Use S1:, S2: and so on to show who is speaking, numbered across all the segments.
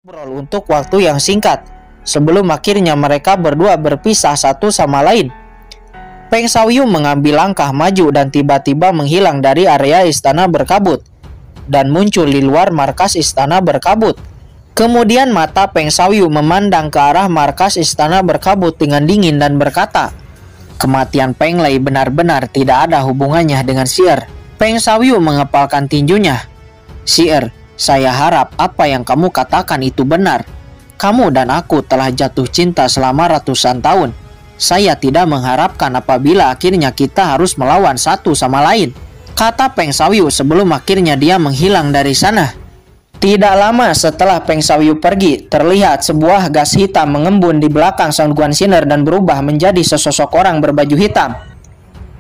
S1: Ngobrol untuk waktu yang singkat sebelum akhirnya mereka berdua berpisah satu sama lain. Peng Xiaoyu mengambil langkah maju dan tiba-tiba menghilang dari area istana berkabut dan muncul di luar markas istana berkabut. Kemudian mata Peng Xiaoyu memandang ke arah markas istana berkabut dengan dingin dan berkata, "Kematian Peng Lei benar-benar tidak ada hubungannya dengan Xier." Peng Xiaoyu mengepalkan tinjunya. "Xier, saya harap apa yang kamu katakan itu benar. Kamu dan aku telah jatuh cinta selama ratusan tahun. Saya tidak mengharapkan apabila akhirnya kita harus melawan satu sama lain," kata Peng Xiaoyu sebelum akhirnya dia menghilang dari sana. Tidak lama setelah Peng Xiaoyu pergi, terlihat sebuah gas hitam mengembun di belakang Sun Guanxiner dan berubah menjadi sesosok orang berbaju hitam.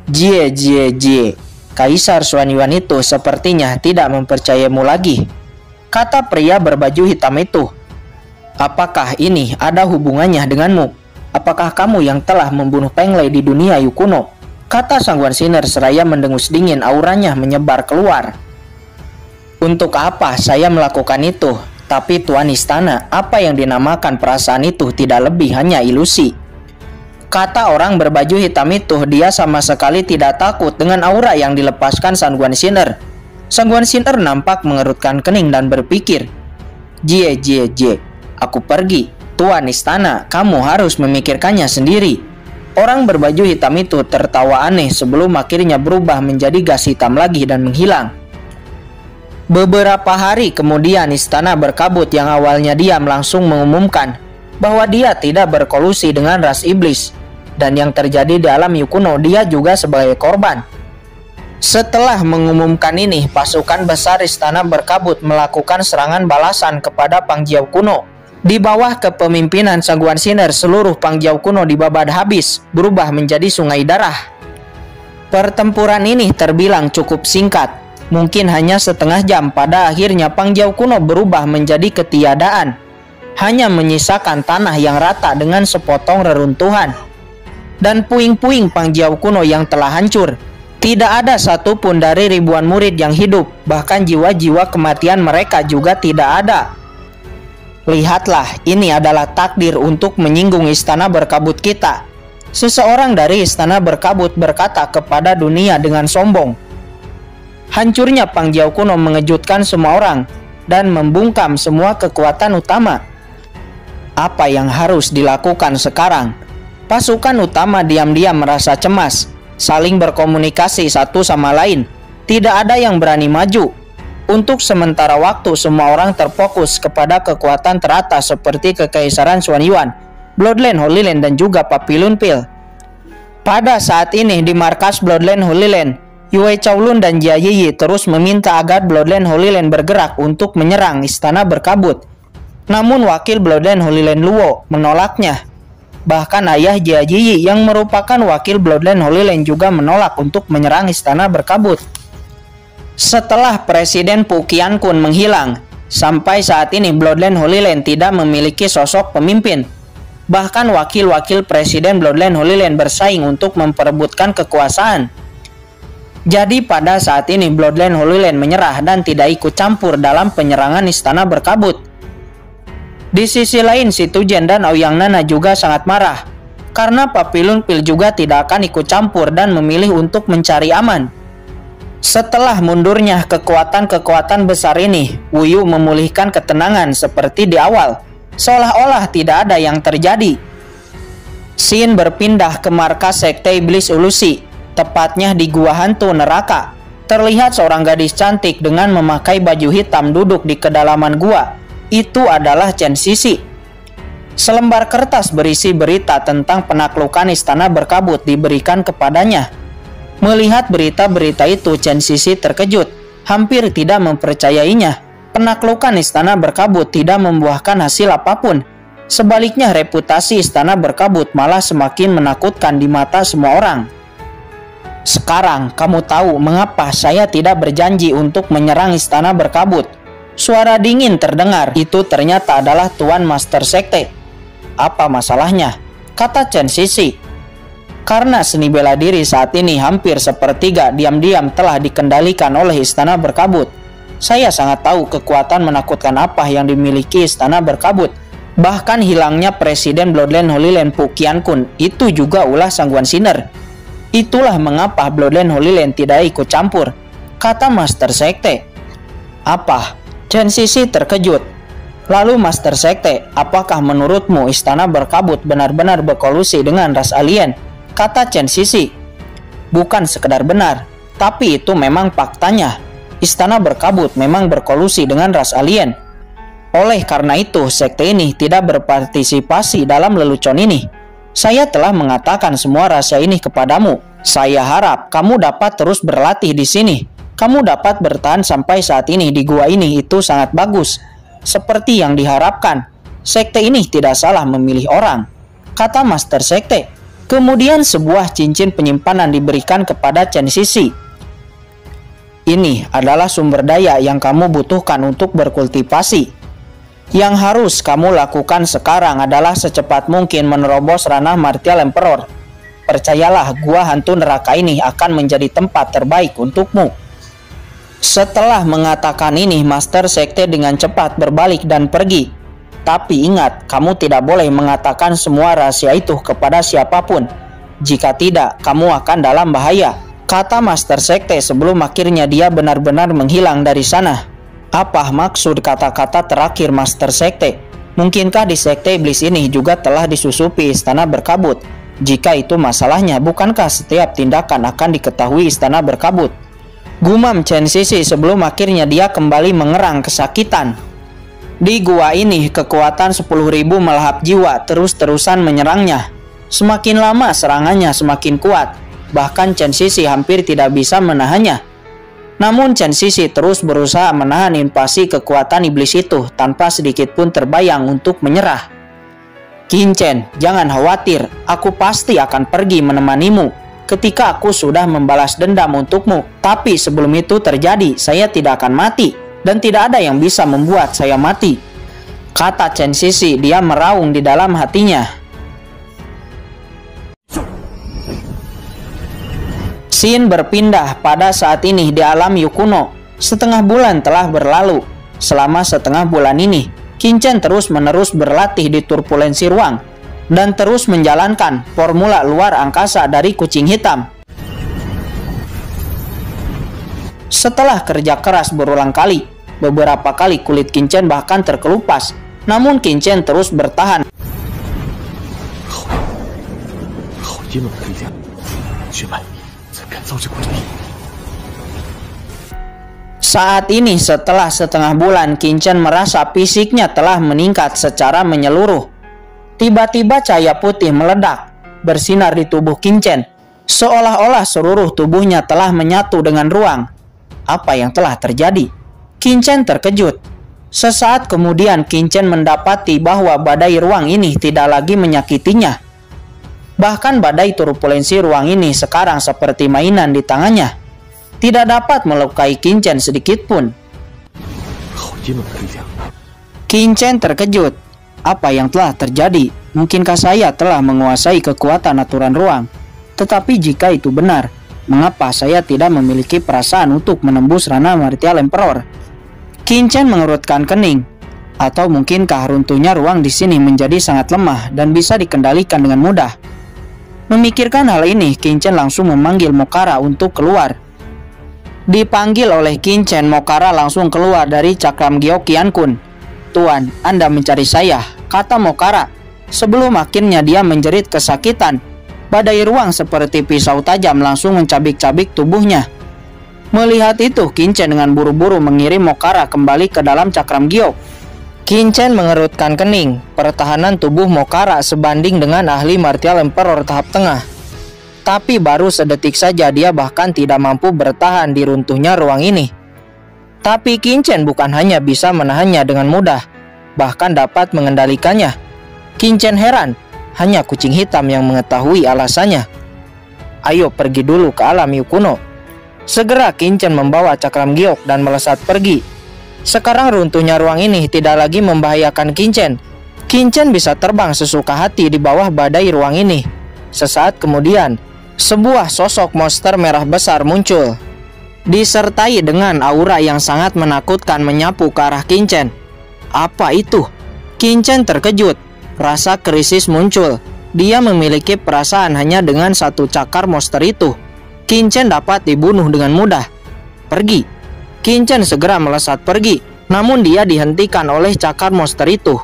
S1: "Jie, Kaisar Xuan Yuan itu sepertinya tidak mempercayamu lagi," kata pria berbaju hitam itu. "Apakah ini ada hubungannya denganmu? Apakah kamu yang telah membunuh Peng Lei di dunia Yu kuno?" kata Sun Guanxiner seraya mendengus dingin auranya menyebar keluar. "Untuk apa saya melakukan itu? Tapi Tuan Istana, apa yang dinamakan perasaan itu tidak lebih hanya ilusi," kata orang berbaju hitam itu. Dia sama sekali tidak takut dengan aura yang dilepaskan Sun Guanxiner. Sun Guanxiner nampak mengerutkan kening dan berpikir, Jie, aku pergi. Tuan Istana, kamu harus memikirkannya sendiri." Orang berbaju hitam itu tertawa aneh sebelum akhirnya berubah menjadi gas hitam lagi dan menghilang. Beberapa hari kemudian istana berkabut yang awalnya diam langsung mengumumkan bahwa dia tidak berkolusi dengan ras iblis, dan yang terjadi di alam Yu kuno dia juga sebagai korban. Setelah mengumumkan ini, pasukan besar istana berkabut melakukan serangan balasan kepada Pang Jiao kuno. Di bawah kepemimpinan Sun Guanxiner, seluruh Pang Jiao kuno dibabat habis, berubah menjadi sungai darah. Pertempuran ini terbilang cukup singkat, mungkin hanya setengah jam. Pada akhirnya Pang Jiao kuno berubah menjadi ketiadaan, hanya menyisakan tanah yang rata dengan sepotong reruntuhan dan puing-puing Pang Jiao kuno yang telah hancur. Tidak ada satupun dari ribuan murid yang hidup, bahkan jiwa-jiwa kematian mereka juga tidak ada. "Lihatlah, ini adalah takdir untuk menyinggung istana berkabut kita," seseorang dari istana berkabut berkata kepada dunia dengan sombong. Hancurnya Pang Jiao kuno mengejutkan semua orang dan membungkam semua kekuatan utama. Apa yang harus dilakukan sekarang? Pasukan utama diam-diam merasa cemas, saling berkomunikasi satu sama lain. Tidak ada yang berani maju. Untuk sementara waktu semua orang terfokus kepada kekuatan teratas seperti Kekaisaran Xuan Yuan, Bloodline Holy Land dan juga Papillon Pill. Pada saat ini di markas Bloodline Holy Land, Yue Chaolun dan Jia Yiyi terus meminta agar Bloodline Holy Land bergerak untuk menyerang istana berkabut. Namun wakil Bloodline Holy Land Luo menolaknya. Bahkan ayah Jia Yiyi yang merupakan wakil Bloodline Holy Land juga menolak untuk menyerang istana berkabut. Setelah Presiden Pu Qiankun menghilang, sampai saat ini Bloodline Holy Land tidak memiliki sosok pemimpin. Bahkan wakil-wakil Presiden Bloodline Holy Land bersaing untuk memperebutkan kekuasaan. Jadi pada saat ini Bloodline Holy Land menyerah dan tidak ikut campur dalam penyerangan istana berkabut. Di sisi lain, Si Tujian dan Aoyang Nana juga sangat marah karena Papillon Pill juga tidak akan ikut campur dan memilih untuk mencari aman. Setelah mundurnya kekuatan-kekuatan besar ini, Wu Yu memulihkan ketenangan seperti di awal, seolah-olah tidak ada yang terjadi. Xin berpindah ke markas Sekte Iblis Ulusi, tepatnya di Gua Hantu Neraka. Terlihat seorang gadis cantik dengan memakai baju hitam duduk di kedalaman gua. Itu adalah Chen Sisi. Selembar kertas berisi berita tentang penaklukan istana berkabut diberikan kepadanya. Melihat berita-berita itu, Chen Sisi terkejut, hampir tidak mempercayainya. Penaklukan istana berkabut tidak membuahkan hasil apapun. Sebaliknya, reputasi istana berkabut malah semakin menakutkan di mata semua orang. "Sekarang kamu tahu mengapa saya tidak berjanji untuk menyerang istana berkabut." Suara dingin terdengar. Itu ternyata adalah Tuan Master Sekte. "Apa masalahnya?" kata Chen Sisi. Karena seni bela diri saat ini hampir sepertiga diam-diam telah dikendalikan oleh istana berkabut. Saya sangat tahu kekuatan menakutkan apa yang dimiliki Istana Berkabut. Bahkan hilangnya Presiden Bloodline Holy Land Pu Qiankun itu juga ulah Sangguan Sinner. Itulah mengapa Bloodline Holy Land tidak ikut campur, kata Master Sekte. Apa? Chen Sisi terkejut. Lalu Master Sekte, apakah menurutmu Istana Berkabut benar-benar berkolusi dengan ras alien? Kata Chen Sisi. Bukan sekedar benar, tapi itu memang faktanya. Istana Berkabut memang berkolusi dengan ras alien. Oleh karena itu, sekte ini tidak berpartisipasi dalam lelucon ini. Saya telah mengatakan semua rahasia ini kepadamu. Saya harap kamu dapat terus berlatih di sini. Kamu dapat bertahan sampai saat ini di gua ini, itu sangat bagus. Seperti yang diharapkan, sekte ini tidak salah memilih orang, kata Master Sekte. Kemudian sebuah cincin penyimpanan diberikan kepada Chen Sisi. Ini adalah sumber daya yang kamu butuhkan untuk berkultivasi. Yang harus kamu lakukan sekarang adalah secepat mungkin menerobos ranah Martial Emperor. Percayalah, gua hantu neraka ini akan menjadi tempat terbaik untukmu. Setelah mengatakan ini, Master Sekte dengan cepat berbalik dan pergi. Tapi ingat, kamu tidak boleh mengatakan semua rahasia itu kepada siapapun. Jika tidak, kamu akan dalam bahaya, kata Master Sekte sebelum akhirnya dia benar-benar menghilang dari sana. Apa maksud kata-kata terakhir Master Sekte? Mungkinkah di Sekte Iblis ini juga telah disusupi Istana Berkabut? Jika itu masalahnya, bukankah setiap tindakan akan diketahui Istana Berkabut? Gumam Chen Sisi sebelum akhirnya dia kembali mengerang kesakitan. Di gua ini, kekuatan 10.000 melahap jiwa terus-terusan menyerangnya. Semakin lama serangannya semakin kuat. Bahkan Chen Sisi hampir tidak bisa menahannya. Namun Chen Sisi terus berusaha menahan invasi kekuatan iblis itu tanpa sedikit pun terbayang untuk menyerah. Qin Chen, jangan khawatir, aku pasti akan pergi menemanimu ketika aku sudah membalas dendam untukmu. Tapi sebelum itu terjadi, saya tidak akan mati, dan tidak ada yang bisa membuat saya mati, kata Chen Sisi. Dia meraung di dalam hatinya. Scene berpindah pada saat ini di alam Yukuno. Setengah bulan telah berlalu. Selama setengah bulan ini, Qin Chen terus-menerus berlatih di turbulensi ruang dan terus menjalankan formula luar angkasa dari kucing hitam. Setelah kerja keras berulang kali, beberapa kali kulit Qin Chen bahkan terkelupas, namun Qin Chen terus bertahan. Saat ini setelah setengah bulan, Qin Chen merasa fisiknya telah meningkat secara menyeluruh. Tiba-tiba cahaya putih meledak, bersinar di tubuh Qin Chen, seolah-olah seluruh tubuhnya telah menyatu dengan ruang. Apa yang telah terjadi? Qin Chen terkejut. Sesaat kemudian Qin Chen mendapati bahwa badai ruang ini tidak lagi menyakitinya. Bahkan badai turbulensi ruang ini sekarang seperti mainan di tangannya. Tidak dapat melukai Qin Chen sedikit pun. Qin Chen terkejut. Apa yang telah terjadi? Mungkinkah saya telah menguasai kekuatan aturan ruang? Tetapi jika itu benar, mengapa saya tidak memiliki perasaan untuk menembus ranah Martial Emperor? Qin Chen mengerutkan kening. Atau mungkinkah runtuhnya ruang di sini menjadi sangat lemah dan bisa dikendalikan dengan mudah? Memikirkan hal ini, Qin Chen langsung memanggil Mokara untuk keluar. Dipanggil oleh Qin Chen, Mokara langsung keluar dari cakram Gyo Qiankun. Tuan, Anda mencari saya, kata Mokara. Sebelum akhirnya dia menjerit kesakitan. Badai ruang seperti pisau tajam langsung mencabik-cabik tubuhnya. Melihat itu, Qin Chen dengan buru-buru mengirim Mokara kembali ke dalam cakram Gyo. Qin Chen mengerutkan kening. Pertahanan tubuh Mokara sebanding dengan ahli Martial Emperor tahap tengah. Tapi baru sedetik saja dia bahkan tidak mampu bertahan di runtuhnya ruang ini. Tapi Qin Chen bukan hanya bisa menahannya dengan mudah, bahkan dapat mengendalikannya. Qin Chen heran, hanya kucing hitam yang mengetahui alasannya. Ayo pergi dulu ke alam Yukuno. Segera Qin Chen membawa cakram giok dan melesat pergi. Sekarang runtuhnya ruang ini tidak lagi membahayakan Qin Chen. Qin Chen bisa terbang sesuka hati di bawah badai ruang ini. Sesaat kemudian, sebuah sosok monster merah besar muncul. disertai dengan aura yang sangat menakutkan menyapu ke arah Qingchen. Apa itu? Qingchen terkejut. Rasa krisis muncul. Dia memiliki perasaan hanya dengan satu cakar monster itu Qingchen dapat dibunuh dengan mudah. Pergi. Qingchen segera melesat pergi, namun dia dihentikan oleh cakar monster itu.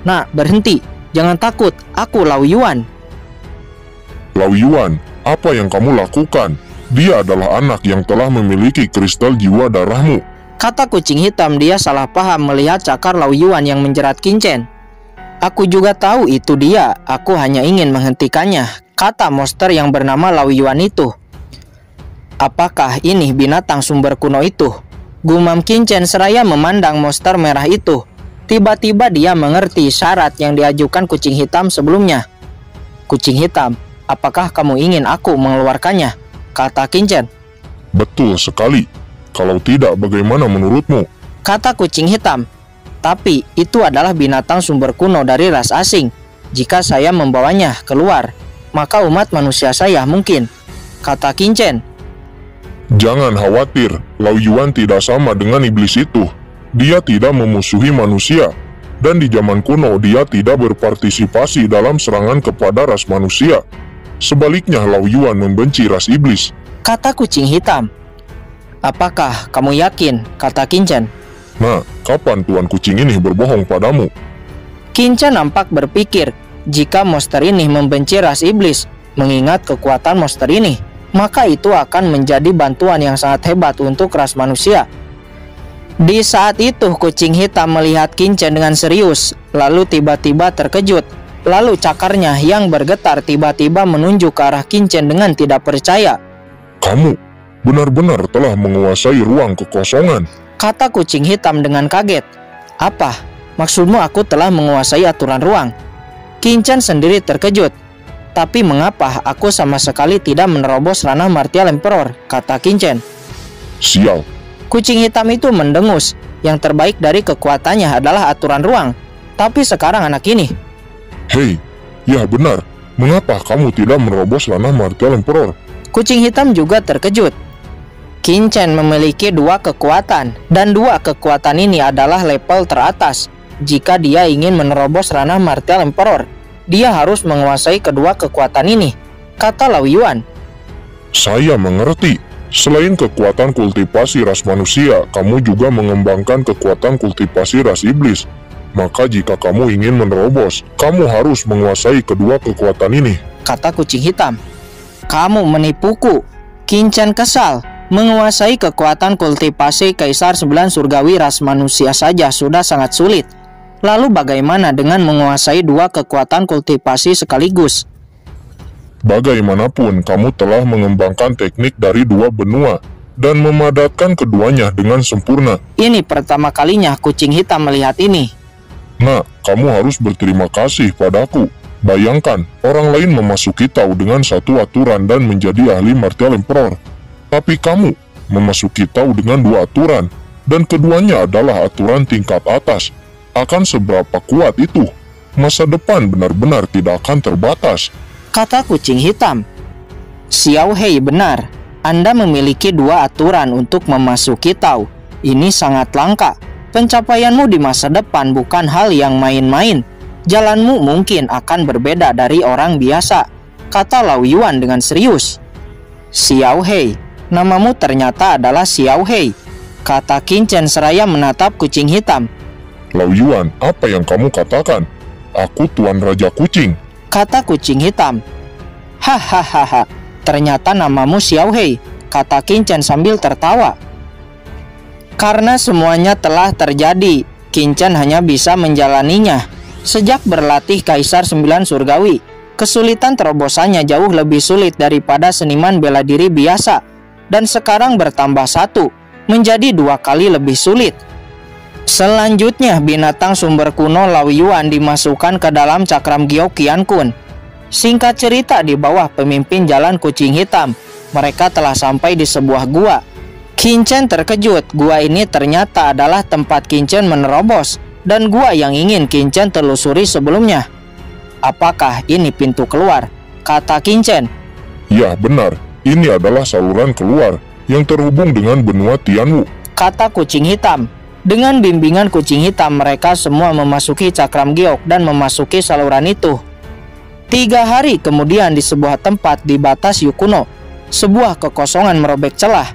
S1: Nah, berhenti. Jangan takut, aku Lao Yuan.
S2: Lao Yuan, apa yang kamu lakukan? Dia adalah anak yang telah memiliki kristal jiwa darahmu.
S1: Kata kucing hitam. Dia salah paham melihat cakar Lao Yuan yang menjerat Qingchen. Aku juga tahu itu dia, aku hanya ingin menghentikannya, kata monster yang bernama Lao Yuan itu. Apakah ini binatang sumber kuno itu? Gumam Qingchen seraya memandang monster merah itu. Tiba-tiba dia mengerti syarat yang diajukan kucing hitam sebelumnya. Kucing hitam, apakah kamu ingin aku mengeluarkannya? Kata Qingchen.
S2: Betul sekali. Kalau tidak, bagaimana menurutmu?
S1: Kata kucing hitam. Tapi itu adalah binatang sumber kuno dari ras asing. Jika saya membawanya keluar, maka umat manusia saya mungkin. Kata Qingchen.
S2: Jangan khawatir, Lao Yuan tidak sama dengan iblis itu. Dia tidak memusuhi manusia. Dan di zaman kuno dia tidak berpartisipasi dalam serangan kepada ras manusia. Sebaliknya Lao Yuan membenci ras iblis.
S1: Kata kucing hitam. Apakah kamu yakin? Kata Qingchen.
S2: Nah, kapan tuan kucing ini berbohong padamu?
S1: Qingchen nampak berpikir, jika monster ini membenci ras iblis, mengingat kekuatan monster ini, maka itu akan menjadi bantuan yang sangat hebat untuk ras manusia. Di saat itu kucing hitam melihat Qingchen dengan serius, lalu tiba-tiba terkejut. Lalu cakarnya yang bergetar tiba-tiba menunjuk ke arah Qingchen dengan tidak percaya.
S2: Kamu benar-benar telah menguasai ruang kekosongan.
S1: Kata kucing hitam dengan kaget. Apa? Maksudmu aku telah menguasai aturan ruang? Qingchen sendiri terkejut. Tapi mengapa aku sama sekali tidak menerobos ranah Martial Emperor? Kata Qingchen.
S2: Sial.
S1: Kucing hitam itu mendengus. Yang terbaik dari kekuatannya adalah aturan ruang. Tapi sekarang anak ini.
S2: Hei, ya benar. Mengapa kamu tidak menerobos ranah Martial Emperor?
S1: Kucing hitam juga terkejut. Qingchen memiliki dua kekuatan, dan dua kekuatan ini adalah level teratas. Jika dia ingin menerobos ranah Martial Emperor, dia harus menguasai kedua kekuatan ini, kata Lao Yuan.
S2: Saya mengerti. Selain kekuatan kultivasi ras manusia, kamu juga mengembangkan kekuatan kultivasi ras iblis. Maka jika kamu ingin menerobos, kamu harus menguasai kedua kekuatan ini,
S1: kata kucing hitam. Kamu menipuku. Qingchen kesal. Menguasai kekuatan kultivasi Kaisar 9 Surgawi ras manusia saja sudah sangat sulit. Lalu bagaimana dengan menguasai dua kekuatan kultivasi sekaligus?
S2: Bagaimanapun, kamu telah mengembangkan teknik dari dua benua dan memadatkan keduanya dengan sempurna.
S1: Ini pertama kalinya kucing hitam melihat ini.
S2: Nah, kamu harus berterima kasih padaku. Bayangkan, orang lain memasuki Tao dengan satu aturan dan menjadi ahli Martial Emperor. Tapi kamu memasuki Tao dengan dua aturan, dan keduanya adalah aturan tingkat atas. Akan seberapa kuat itu? Masa depan benar-benar tidak akan terbatas,
S1: kata kucing hitam. Xiao Hei benar. Anda memiliki dua aturan untuk memasuki Tao. Ini sangat langka. Pencapaianmu di masa depan bukan hal yang main-main. Jalanmu mungkin akan berbeda dari orang biasa, kata Lao Yuan dengan serius. Xiao Hei. Namamu ternyata adalah Xiao Hei, kata Qingchen seraya menatap kucing hitam.
S2: Lao Yuan, apa yang kamu katakan? Aku Tuan Raja Kucing,
S1: kata kucing hitam. Hahaha, ternyata namamu Xiao Hei, kata Qingchen sambil tertawa. Karena semuanya telah terjadi, Qingchen hanya bisa menjalaninya. Sejak berlatih Kaisar 9 Surgawi, kesulitan terobosannya jauh lebih sulit daripada seniman bela diri biasa. Dan sekarang bertambah satu, menjadi 2 kali lebih sulit. Selanjutnya, binatang sumber kuno Lao Yuan dimasukkan ke dalam cakram Gyo Qiankun. Singkat cerita, di bawah pemimpin jalan kucing hitam, mereka telah sampai di sebuah gua. Qingchen terkejut, gua ini ternyata adalah tempat Qingchen menerobos, dan gua yang ingin Qingchen telusuri sebelumnya. Apakah ini pintu keluar? Kata Qingchen.
S2: Ya benar. Ini adalah saluran keluar. yang terhubung dengan benua Tianwu,
S1: kata kucing hitam. Dengan bimbingan kucing hitam, mereka semua memasuki cakram giok dan memasuki saluran itu. 3 hari kemudian di sebuah tempat di batas Yukuno, sebuah kekosongan merobek celah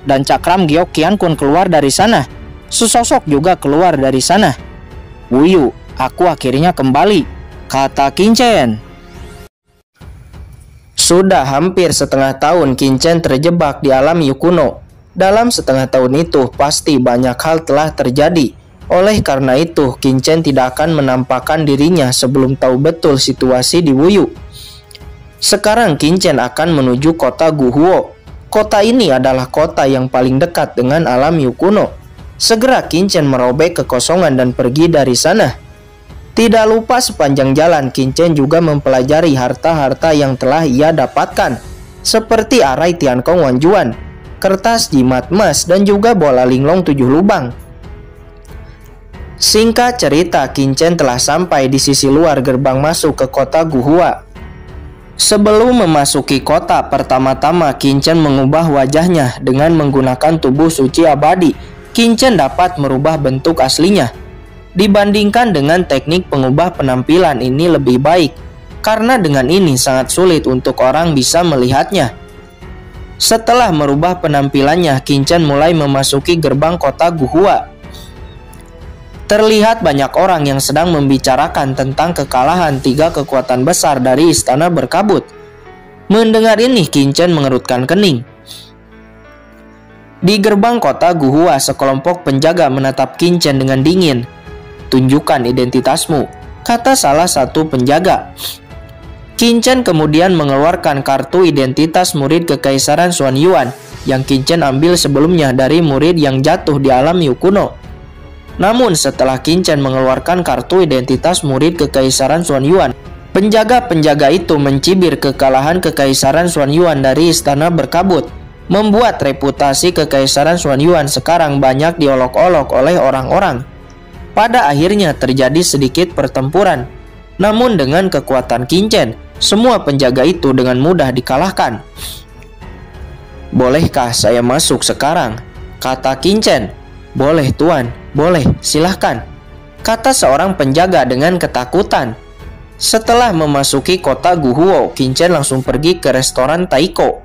S1: dan cakram giok Qiankun keluar dari sana. Sesosok juga keluar dari sana. Wuyu, aku akhirnya kembali, kata Qinchen. Sudah hampir setengah tahun Qinchen terjebak di alam Yukuno. Dalam setengah tahun itu pasti banyak hal telah terjadi. Oleh karena itu, Qinchen tidak akan menampakkan dirinya sebelum tahu betul situasi di Wuyu. Sekarang Qinchen akan menuju kota Guhuo. Kota ini adalah kota yang paling dekat dengan alam Yukuno. Segera Qinchen merobek kekosongan dan pergi dari sana. Tidak lupa sepanjang jalan Qinchen juga mempelajari harta-harta yang telah ia dapatkan, seperti arai Tiankong Wanjuan, kertas jimat emas, dan juga bola linglong 7 lubang. Singkat cerita, Qinchen telah sampai di sisi luar gerbang masuk ke kota Guhua. Sebelum memasuki kota, pertama-tama Qinchen mengubah wajahnya dengan menggunakan tubuh suci abadi. Qinchen dapat merubah bentuk aslinya. Dibandingkan dengan teknik pengubah penampilan ini lebih baik, karena dengan ini sangat sulit untuk orang bisa melihatnya. Setelah merubah penampilannya, Qinchen mulai memasuki gerbang kota Guhua. Terlihat banyak orang yang sedang membicarakan tentang kekalahan 3 kekuatan besar dari istana berkabut. Mendengar ini, Qinchen mengerutkan kening. Di gerbang kota Guhua, sekelompok penjaga menatap Qinchen dengan dingin. "Tunjukkan identitasmu," kata salah satu penjaga. Qinchen kemudian mengeluarkan kartu identitas murid Kekaisaran Xuanyuan yang Qinchen ambil sebelumnya dari murid yang jatuh di alam Yukuno. Namun setelah Qinchen mengeluarkan kartu identitas murid Kekaisaran Xuanyuan, penjaga-penjaga itu mencibir kekalahan Kekaisaran Xuanyuan dari istana berkabut, membuat reputasi Kekaisaran Xuanyuan sekarang banyak diolok-olok oleh orang-orang. Pada akhirnya terjadi sedikit pertempuran. Namun dengan kekuatan Qinchen, semua penjaga itu dengan mudah dikalahkan. "Bolehkah saya masuk sekarang?" kata Qinchen. "Boleh tuan, boleh, silahkan," kata seorang penjaga dengan ketakutan. Setelah memasuki kota Guhuo, Qinchen langsung pergi ke restoran Taiko.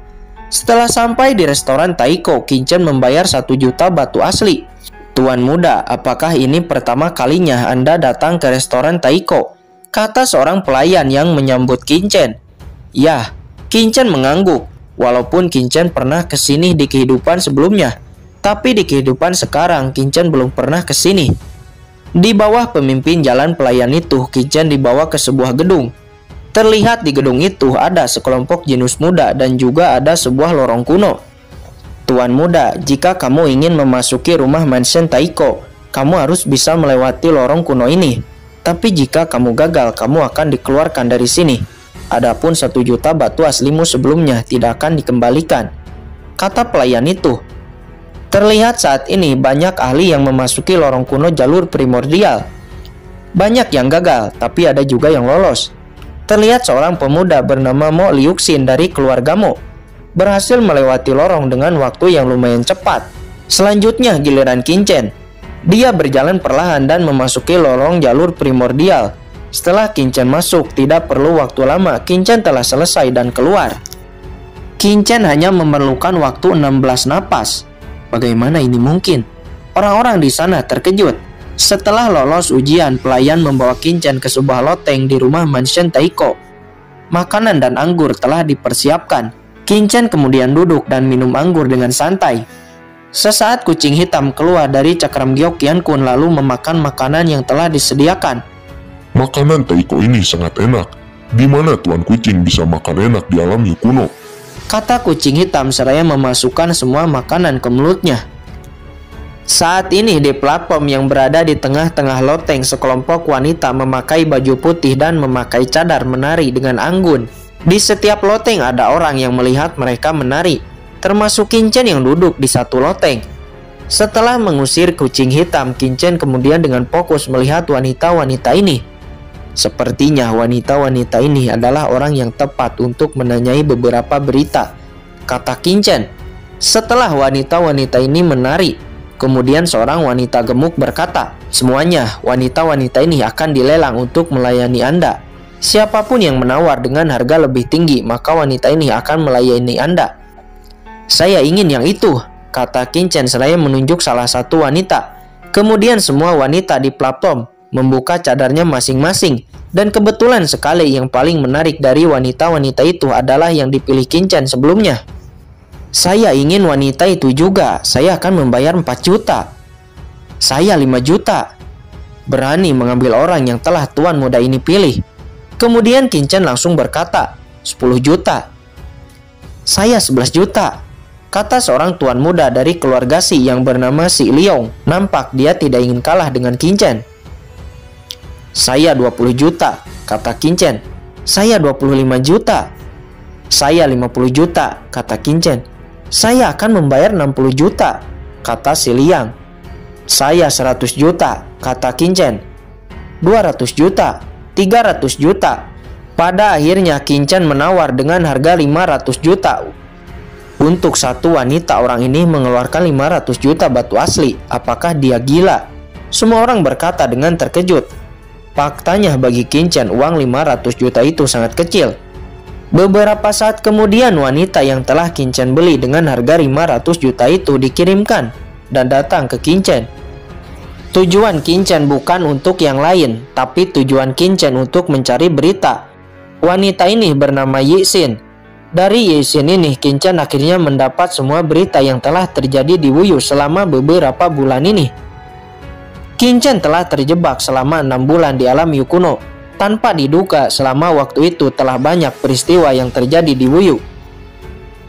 S1: Setelah sampai di restoran Taiko, Qinchen membayar 1 juta batu asli. "Tuan muda, apakah ini pertama kalinya Anda datang ke restoran Taiko?" kata seorang pelayan yang menyambut Qinchen. "Ya," Qinchen mengangguk. Walaupun Qinchen pernah kesini di kehidupan sebelumnya, tapi di kehidupan sekarang Qinchen belum pernah kesini. Di bawah pemimpin jalan pelayan itu, Qinchen dibawa ke sebuah gedung. Terlihat di gedung itu ada sekelompok jinus muda dan juga ada sebuah lorong kuno. "Tuan muda, jika kamu ingin memasuki rumah mansion Taiko, kamu harus bisa melewati lorong kuno ini. Tapi jika kamu gagal, kamu akan dikeluarkan dari sini. Adapun 1 juta batu aslimu sebelumnya tidak akan dikembalikan," kata pelayan itu. Terlihat saat ini banyak ahli yang memasuki lorong kuno jalur primordial. Banyak yang gagal, tapi ada juga yang lolos. Terlihat seorang pemuda bernama Mo Liuxin dari keluarga Mo berhasil melewati lorong dengan waktu yang lumayan cepat. Selanjutnya giliran Qinchen. Dia berjalan perlahan dan memasuki lorong jalur primordial. Setelah Qinchen masuk, tidak perlu waktu lama, Qinchen telah selesai dan keluar. Qinchen hanya memerlukan waktu 16 napas. Bagaimana ini mungkin? Orang-orang di sana terkejut. Setelah lolos ujian, pelayan membawa Qinchen ke sebuah loteng di rumah mansion Taiko. Makanan dan anggur telah dipersiapkan. Qinchen kemudian duduk dan minum anggur dengan santai. Sesaat kucing hitam keluar dari cakram giok Qiankun lalu memakan makanan yang telah disediakan.
S2: "Makanan Taiko ini sangat enak. Di mana Tuan Kucing bisa makan enak di alam Yukuno?"
S1: kata kucing hitam seraya memasukkan semua makanan ke mulutnya. Saat ini di platform yang berada di tengah-tengah loteng, sekelompok wanita memakai baju putih dan memakai cadar menari dengan anggun. Di setiap loteng ada orang yang melihat mereka menari, termasuk Qinchen yang duduk di satu loteng. Setelah mengusir kucing hitam, Qinchen kemudian dengan fokus melihat wanita-wanita ini. Sepertinya wanita-wanita ini adalah orang yang tepat untuk menanyai beberapa berita, kata Qinchen. Setelah wanita-wanita ini menari, kemudian seorang wanita gemuk berkata, "Semuanya wanita-wanita ini akan dilelang untuk melayani Anda. Siapapun yang menawar dengan harga lebih tinggi, maka wanita ini akan melayani Anda." "Saya ingin yang itu," kata Qin-Chen seraya menunjuk salah satu wanita. Kemudian semua wanita di platform membuka cadarnya masing-masing, dan kebetulan sekali yang paling menarik dari wanita-wanita itu adalah yang dipilih Qin-Chen sebelumnya. "Saya ingin wanita itu juga. Saya akan membayar 4 juta. Saya 5 juta. Berani mengambil orang yang telah tuan muda ini pilih." Kemudian Qin-Chen langsung berkata, 10 juta. "Saya 11 juta. Kata seorang tuan muda dari keluarga Si yang bernama Si Liong. Nampak dia tidak ingin kalah dengan Qin-Chen. "Saya 20 juta, kata Qin-Chen. "Saya 25 juta. "Saya 50 juta, kata Qin-Chen. "Saya akan membayar 60 juta, kata Si Liang. "Saya 100 juta, kata Qin-Chen. 200 juta, 300 juta. Pada akhirnya Qin-Chen menawar dengan harga 500 juta. Untuk satu wanita, orang ini mengeluarkan 500 juta batu asli. Apakah dia gila? Semua orang berkata dengan terkejut. Faktanya bagi Qin-Chen, uang 500 juta itu sangat kecil. Beberapa saat kemudian wanita yang telah Qin-Chen beli dengan harga 500 juta itu dikirimkan dan datang ke Qin-Chen. Tujuan Qin-Chen bukan untuk yang lain, tapi tujuan Qin-Chen untuk mencari berita. Wanita ini bernama Yixin. Dari Yixin ini, Qin-Chen akhirnya mendapat semua berita yang telah terjadi di Wuyu selama beberapa bulan ini. Qin-Chen telah terjebak selama 6 bulan di alam Yu kuno. Tanpa diduga, selama waktu itu telah banyak peristiwa yang terjadi di Wuyu.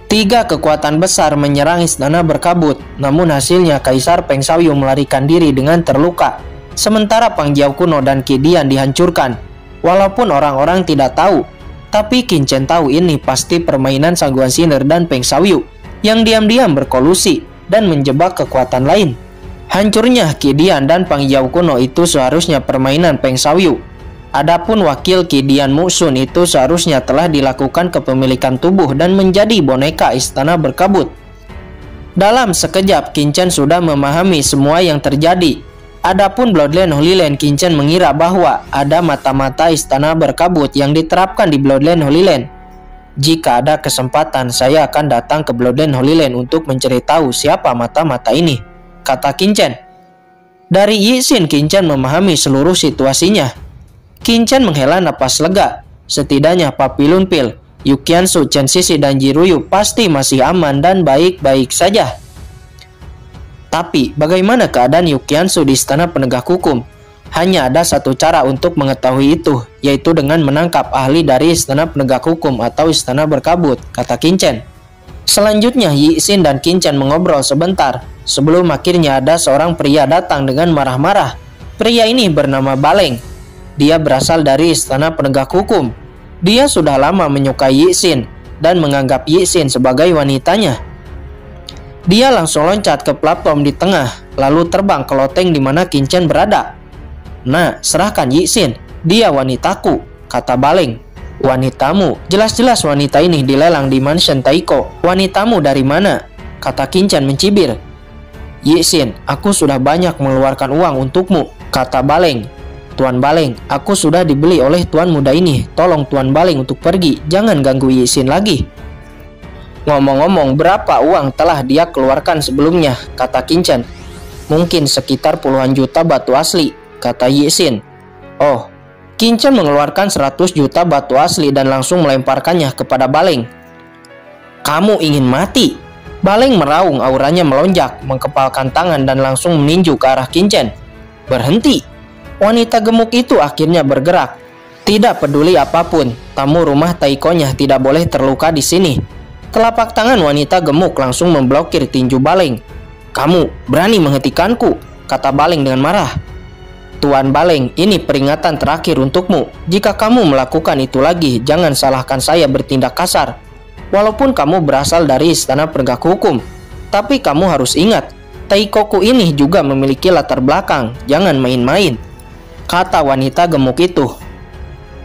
S1: 3 kekuatan besar menyerang istana berkabut, namun hasilnya Kaisar Peng Xiaoyu melarikan diri dengan terluka. Sementara Pang Jiao kuno dan Qi Dian dihancurkan. Walaupun orang-orang tidak tahu, tapi Qin-Chen tahu ini pasti permainan Sang Guan Xiner dan Peng Xiaoyu yang diam-diam berkolusi dan menjebak kekuatan lain. Hancurnya Qi Dian dan Pang Jiao kuno itu seharusnya permainan Peng Xiaoyu. Adapun wakil Qi Dian Muxun itu seharusnya telah dilakukan kepemilikan tubuh dan menjadi boneka istana berkabut. Dalam sekejap Qin-Chen sudah memahami semua yang terjadi. Adapun Bloodline Holy Land, Qin-Chen mengira bahwa ada mata-mata istana berkabut yang diterapkan di Bloodline Holy Land. Jika ada kesempatan, saya akan datang ke Bloodline Holy Land untuk mencari tahu siapa mata-mata ini, kata Qin-Chen. Dari Yixin, Qin-Chen memahami seluruh situasinya. Qin-Chen menghela napas lega. Setidaknya Papillon Pill, Yu Qiansu, Chen Sisi, dan Jiruyu pasti masih aman dan baik-baik saja. Tapi bagaimana keadaan Yu Qiansu di istana penegak hukum? Hanya ada satu cara untuk mengetahui itu, yaitu dengan menangkap ahli dari istana penegak hukum atau istana berkabut, kata Qin-Chen. Selanjutnya Yixin dan Qin-Chen mengobrol sebentar, sebelum akhirnya ada seorang pria datang dengan marah-marah. Pria ini bernama Baleng. Dia berasal dari istana penegak hukum. Dia sudah lama menyukai Yixin dan menganggap Yixin sebagai wanitanya. Dia langsung loncat ke platform di tengah, lalu terbang ke loteng di mana Qin-Chen berada. "Nah, serahkan Yixin, dia wanitaku," kata Baleng. "Wanitamu? Jelas-jelas wanita ini dilelang di Mansion Taiko. Wanitamu dari mana?" kata Qin-Chen mencibir. "Yixin, aku sudah banyak mengeluarkan uang untukmu," kata Baleng. "Tuan Baleng, aku sudah dibeli oleh tuan muda ini. Tolong Tuan Baleng untuk pergi, jangan ganggu Yixin lagi." "Ngomong-ngomong, berapa uang telah dia keluarkan sebelumnya?" kata Qin-Chen. "Mungkin sekitar puluhan juta batu asli," kata Yixin. "Oh." Qin-Chen mengeluarkan 100 juta batu asli dan langsung melemparkannya kepada Baleng. "Kamu ingin mati?" Baleng meraung, auranya melonjak, mengepalkan tangan dan langsung meninju ke arah Qin-Chen. "Berhenti!" Wanita gemuk itu akhirnya bergerak. Tidak peduli apapun, tamu rumah Taiko-nya tidak boleh terluka di sini. Telapak tangan wanita gemuk langsung memblokir tinju Baleng. "Kamu berani menghentikanku?" kata Baleng dengan marah. "Tuan Baleng, ini peringatan terakhir untukmu. Jika kamu melakukan itu lagi, jangan salahkan saya bertindak kasar. Walaupun kamu berasal dari istana penegak hukum, tapi kamu harus ingat, Taikoku ini juga memiliki latar belakang. Jangan main-main," kata wanita gemuk itu.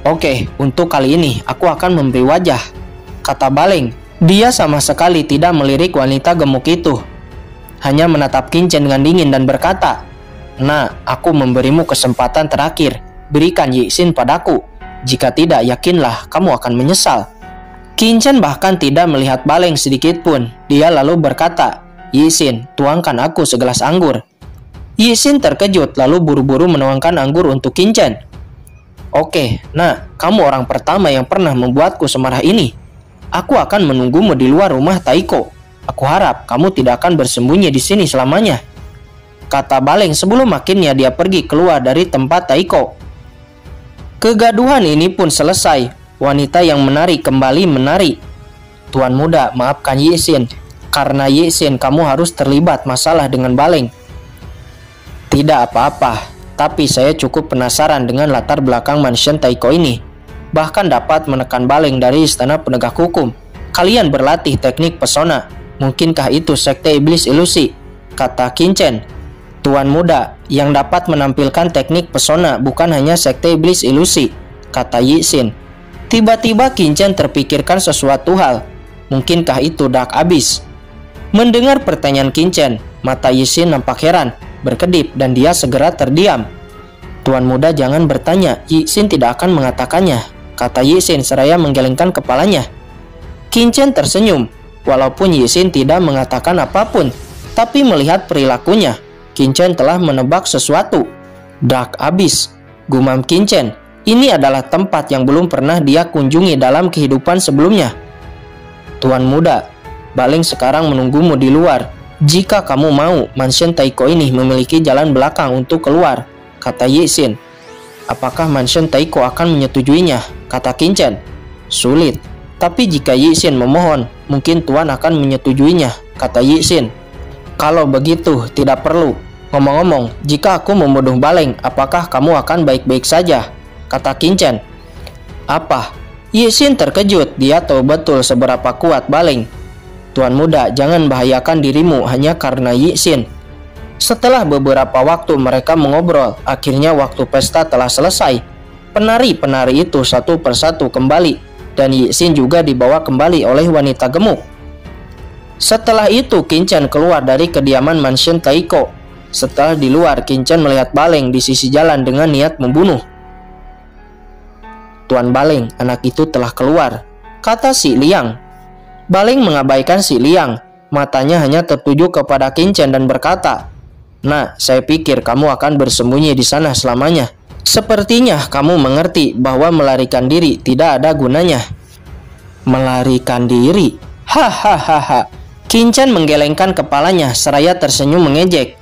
S1: "Oke, untuk kali ini aku akan memberi wajah," kata Baleng. Dia sama sekali tidak melirik wanita gemuk itu, hanya menatap Qin Chen dengan dingin dan berkata, "Nah, aku memberimu kesempatan terakhir. Berikan Yi Xin padaku. Jika tidak, yakinlah kamu akan menyesal." Qin Chen bahkan tidak melihat Baleng sedikit pun. Dia lalu berkata, "Yi Xin, tuangkan aku segelas anggur." Yi Xin terkejut lalu buru-buru menuangkan anggur untuk Qin Chen. "Oke, nah, kamu orang pertama yang pernah membuatku semarah ini. Aku akan menunggumu di luar rumah Taiko. Aku harap kamu tidak akan bersembunyi di sini selamanya," kata Baleng sebelum akhirnya dia pergi keluar dari tempat Taiko. Kegaduhan ini pun selesai. Wanita yang menari kembali menari. "Tuan muda, maafkan Yi Xin. Karena Yi Xin kamu harus terlibat masalah dengan Baleng." "Tidak apa-apa, tapi saya cukup penasaran dengan latar belakang mansion Taiko ini. Bahkan dapat menekan Baleng dari istana penegak hukum. Kalian berlatih teknik pesona. Mungkinkah itu sekte iblis ilusi?" kata Qin Chen. "Tuan muda, yang dapat menampilkan teknik pesona bukan hanya sekte iblis ilusi," kata Yi Xin. Tiba-tiba Qin Chen terpikirkan sesuatu hal. Mungkinkah itu Dark Abyss? Mendengar pertanyaan Qin Chen, mata Yi Xin nampak heran, berkedip dan dia segera terdiam. "Tuan muda jangan bertanya, Yi Xin tidak akan mengatakannya," kata Yi Xin seraya menggelengkan kepalanya. Qin Chen tersenyum. Walaupun Yi Xin tidak mengatakan apapun, tapi melihat perilakunya, Qin Chen telah menebak sesuatu. "Dark Abyss," gumam Qin Chen. "Ini adalah tempat yang belum pernah dia kunjungi dalam kehidupan sebelumnya." "Tuan muda, Baleng sekarang menunggumu di luar. Jika kamu mau, mansion Taiko ini memiliki jalan belakang untuk keluar," kata Yi Xin. "Apakah mansion Taiko akan menyetujuinya?" kata Qin Chen. "Sulit, tapi jika Yi Xin memohon, mungkin Tuan akan menyetujuinya," kata Yi Xin. "Kalau begitu, tidak perlu. Ngomong-ngomong, jika aku membunuh Baleng, apakah kamu akan baik-baik saja?" kata Qin Chen. "Apa?" Yi Xin terkejut. Dia tahu betul seberapa kuat Baleng. "Tuan muda, jangan bahayakan dirimu hanya karena Yi Xin." Setelah beberapa waktu mereka mengobrol, akhirnya waktu pesta telah selesai. Penari-penari itu satu persatu kembali, dan Yi Xin juga dibawa kembali oleh wanita gemuk. Setelah itu Qin Chen keluar dari kediaman mansion Taiko. Setelah di luar, Qin Chen melihat Baleng di sisi jalan dengan niat membunuh. "Tuan Baleng, anak itu telah keluar," kata Si Liang. Baleng mengabaikan Si Liang. Matanya hanya tertuju kepada Qin Chen dan berkata, "Nah, saya pikir kamu akan bersembunyi di sana selamanya. Sepertinya kamu mengerti bahwa melarikan diri tidak ada gunanya." "Melarikan diri? Hahaha." Qin Chen menggelengkan kepalanya seraya tersenyum mengejek.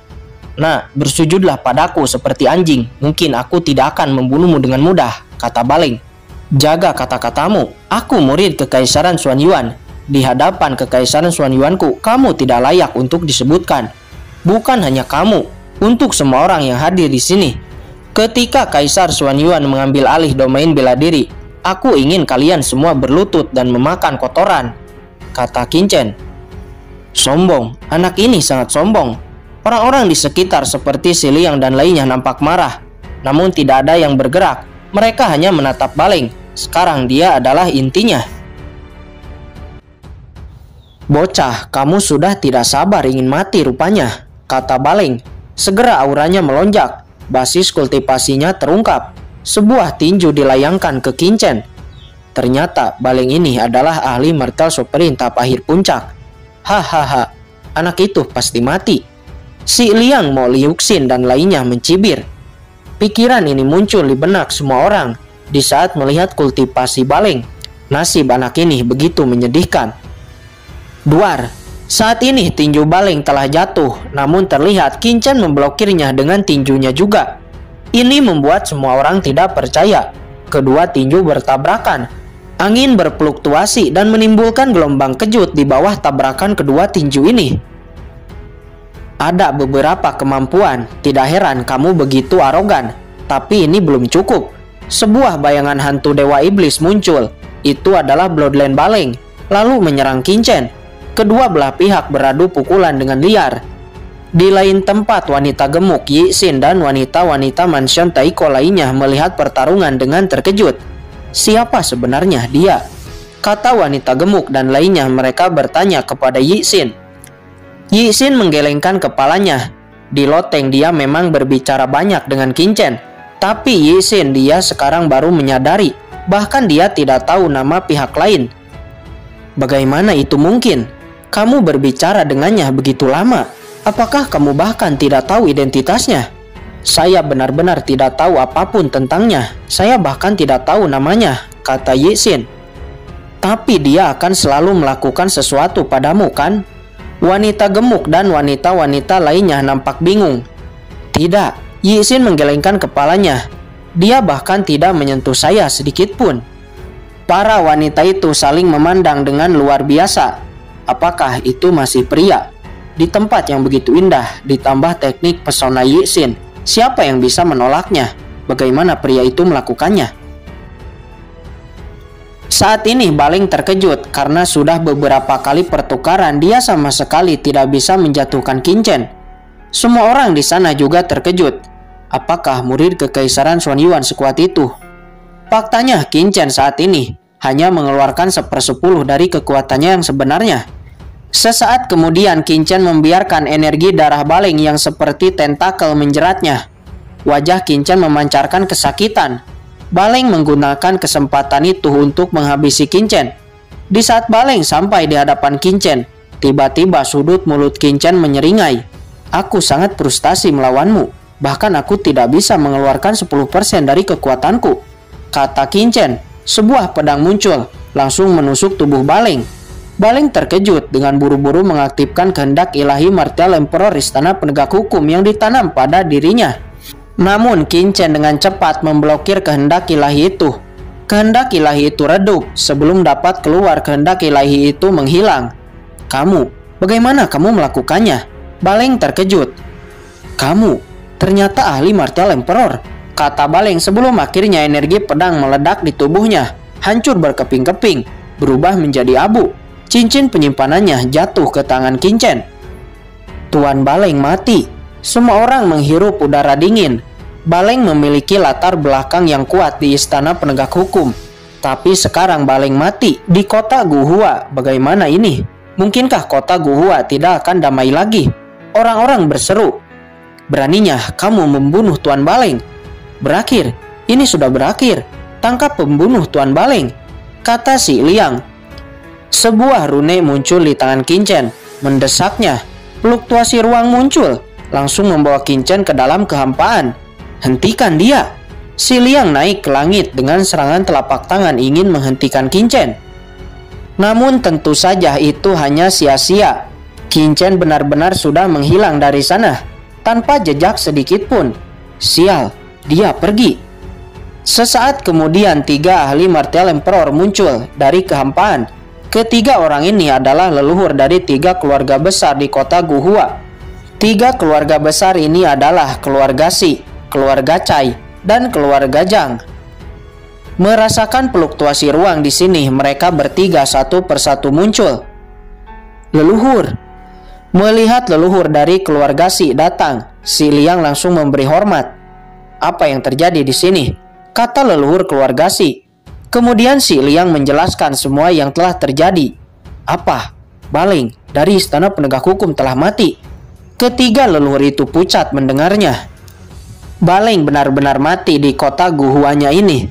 S1: "Nah, bersujudlah padaku seperti anjing. Mungkin aku tidak akan membunuhmu dengan mudah," kata Baleng. "Jaga kata-katamu. Aku murid Kekaisaran Xuan Yuan. Di hadapan Kekaisaran Xuan Yuanku, kamu tidak layak untuk disebutkan. Bukan hanya kamu, untuk semua orang yang hadir di sini. Ketika Kaisar Xuan Yuan mengambil alih domain bela diri, aku ingin kalian semua berlutut dan memakan kotoran," kata Qin Chen. "Sombong, anak ini sangat sombong." Orang-orang di sekitar seperti Si Liang dan lainnya nampak marah, namun tidak ada yang bergerak. Mereka hanya menatap Baleng. Sekarang dia adalah intinya. "Bocah, kamu sudah tidak sabar ingin mati rupanya," kata Baleng. Segera auranya melonjak. Basis kultivasinya terungkap. Sebuah tinju dilayangkan ke Qin Chen. Ternyata Baleng ini adalah ahli martial supreme tahap akhir puncak. "Hahaha, anak itu pasti mati." Si Liang, Mo Liuxin dan lainnya mencibir. Pikiran ini muncul di benak semua orang di saat melihat kultivasi Baleng. Nasib anak ini begitu menyedihkan. Duar. Saat ini tinju Baleng telah jatuh, namun terlihat Qin Chen memblokirnya dengan tinjunya juga. Ini membuat semua orang tidak percaya. Kedua tinju bertabrakan. Angin berfluktuasi dan menimbulkan gelombang kejut di bawah tabrakan kedua tinju ini. "Ada beberapa kemampuan, tidak heran kamu begitu arogan. Tapi ini belum cukup." Sebuah bayangan hantu dewa iblis muncul. Itu adalah Bloodline Baleng, lalu menyerang Qin Chen. Kedua belah pihak beradu pukulan dengan liar. Di lain tempat, wanita gemuk Yi Xin dan wanita-wanita mansion Taiko lainnya melihat pertarungan dengan terkejut. Siapa sebenarnya dia? kata wanita gemuk dan lainnya. Mereka bertanya kepada Yi Xin. Yi Xin menggelengkan kepalanya. Di loteng dia memang berbicara banyak dengan Qin Chen. Tapi Yi Xin dia sekarang baru menyadari, bahkan dia tidak tahu nama pihak lain. Bagaimana itu mungkin? Kamu berbicara dengannya begitu lama. Apakah kamu bahkan tidak tahu identitasnya? Saya benar-benar tidak tahu apapun tentangnya. Saya bahkan tidak tahu namanya, kata Yi Xin. Tapi dia akan selalu melakukan sesuatu padamu, kan? Wanita gemuk dan wanita-wanita lainnya nampak bingung. Tidak, Yi Xin menggelengkan kepalanya. Dia bahkan tidak menyentuh saya sedikit pun. Para wanita itu saling memandang dengan luar biasa. Apakah itu masih pria? Di tempat yang begitu indah, ditambah teknik pesona Yi Xin, siapa yang bisa menolaknya? Bagaimana pria itu melakukannya? Saat ini Baleng terkejut karena sudah beberapa kali pertukaran dia sama sekali tidak bisa menjatuhkan Qin Chen. Semua orang di sana juga terkejut. Apakah murid kekaisaran Xuan Yuan sekuat itu? Faktanya Qin Chen saat ini hanya mengeluarkan 1/10 dari kekuatannya yang sebenarnya. Sesaat kemudian Qin Chen membiarkan energi darah Baleng yang seperti tentakel menjeratnya. Wajah Qin Chen memancarkan kesakitan. Baleng menggunakan kesempatan itu untuk menghabisi Qin Chen. Di saat Baleng sampai di hadapan Qin Chen, tiba-tiba sudut mulut Qin Chen menyeringai. Aku sangat frustasi melawanmu. Bahkan aku tidak bisa mengeluarkan 10% dari kekuatanku, kata Qin Chen. Sebuah pedang muncul, langsung menusuk tubuh Baleng. Baleng terkejut dengan buru-buru mengaktifkan kehendak ilahi Martial Emperor Istana Penegak Hukum yang ditanam pada dirinya. Namun Qin Chen dengan cepat memblokir kehendak ilahi itu. Kehendak ilahi itu redup sebelum dapat keluar. Kehendak ilahi itu menghilang. Kamu, bagaimana kamu melakukannya? Baleng terkejut. Kamu, ternyata ahli Martial Emperor, kata Baleng sebelum akhirnya energi pedang meledak di tubuhnya. Hancur berkeping-keping, berubah menjadi abu. Cincin penyimpanannya jatuh ke tangan Qin Chen. Tuan Baleng mati. Semua orang menghirup udara dingin. Baleng memiliki latar belakang yang kuat di Istana Penegak Hukum. Tapi sekarang Baleng mati di kota Guhua. Bagaimana ini? Mungkinkah kota Guhua tidak akan damai lagi? Orang-orang berseru. Beraninya kamu membunuh Tuan Baleng. Berakhir. Ini sudah berakhir. Tangkap pembunuh Tuan Baleng, kata si Liang. Sebuah rune muncul di tangan Qin Chen, mendesaknya. Fluktuasi ruang muncul, langsung membawa Qin Chen ke dalam kehampaan. Hentikan dia. Si Liang naik ke langit dengan serangan telapak tangan ingin menghentikan Qin Chen. Namun tentu saja itu hanya sia-sia. Qin Chen benar-benar sudah menghilang dari sana, tanpa jejak sedikit pun. Sial, dia pergi. Sesaat kemudian 3 ahli Martial Emperor muncul dari kehampaan. Ketiga orang ini adalah leluhur dari 3 keluarga besar di kota Guhua. 3 keluarga besar ini adalah keluarga Si, keluarga Cai, dan keluarga Zhang. Merasakan fluktuasi ruang di sini, mereka bertiga satu persatu muncul. Leluhur. Melihat leluhur dari keluarga Si datang, si Liang langsung memberi hormat. Apa yang terjadi di sini? Kata leluhur keluarga Si. Kemudian si Liang menjelaskan semua yang telah terjadi. Apa? Baleng dari Istana Penegak Hukum telah mati. Ketiga leluhur itu pucat mendengarnya. Baleng benar-benar mati di kota Guhuanya ini.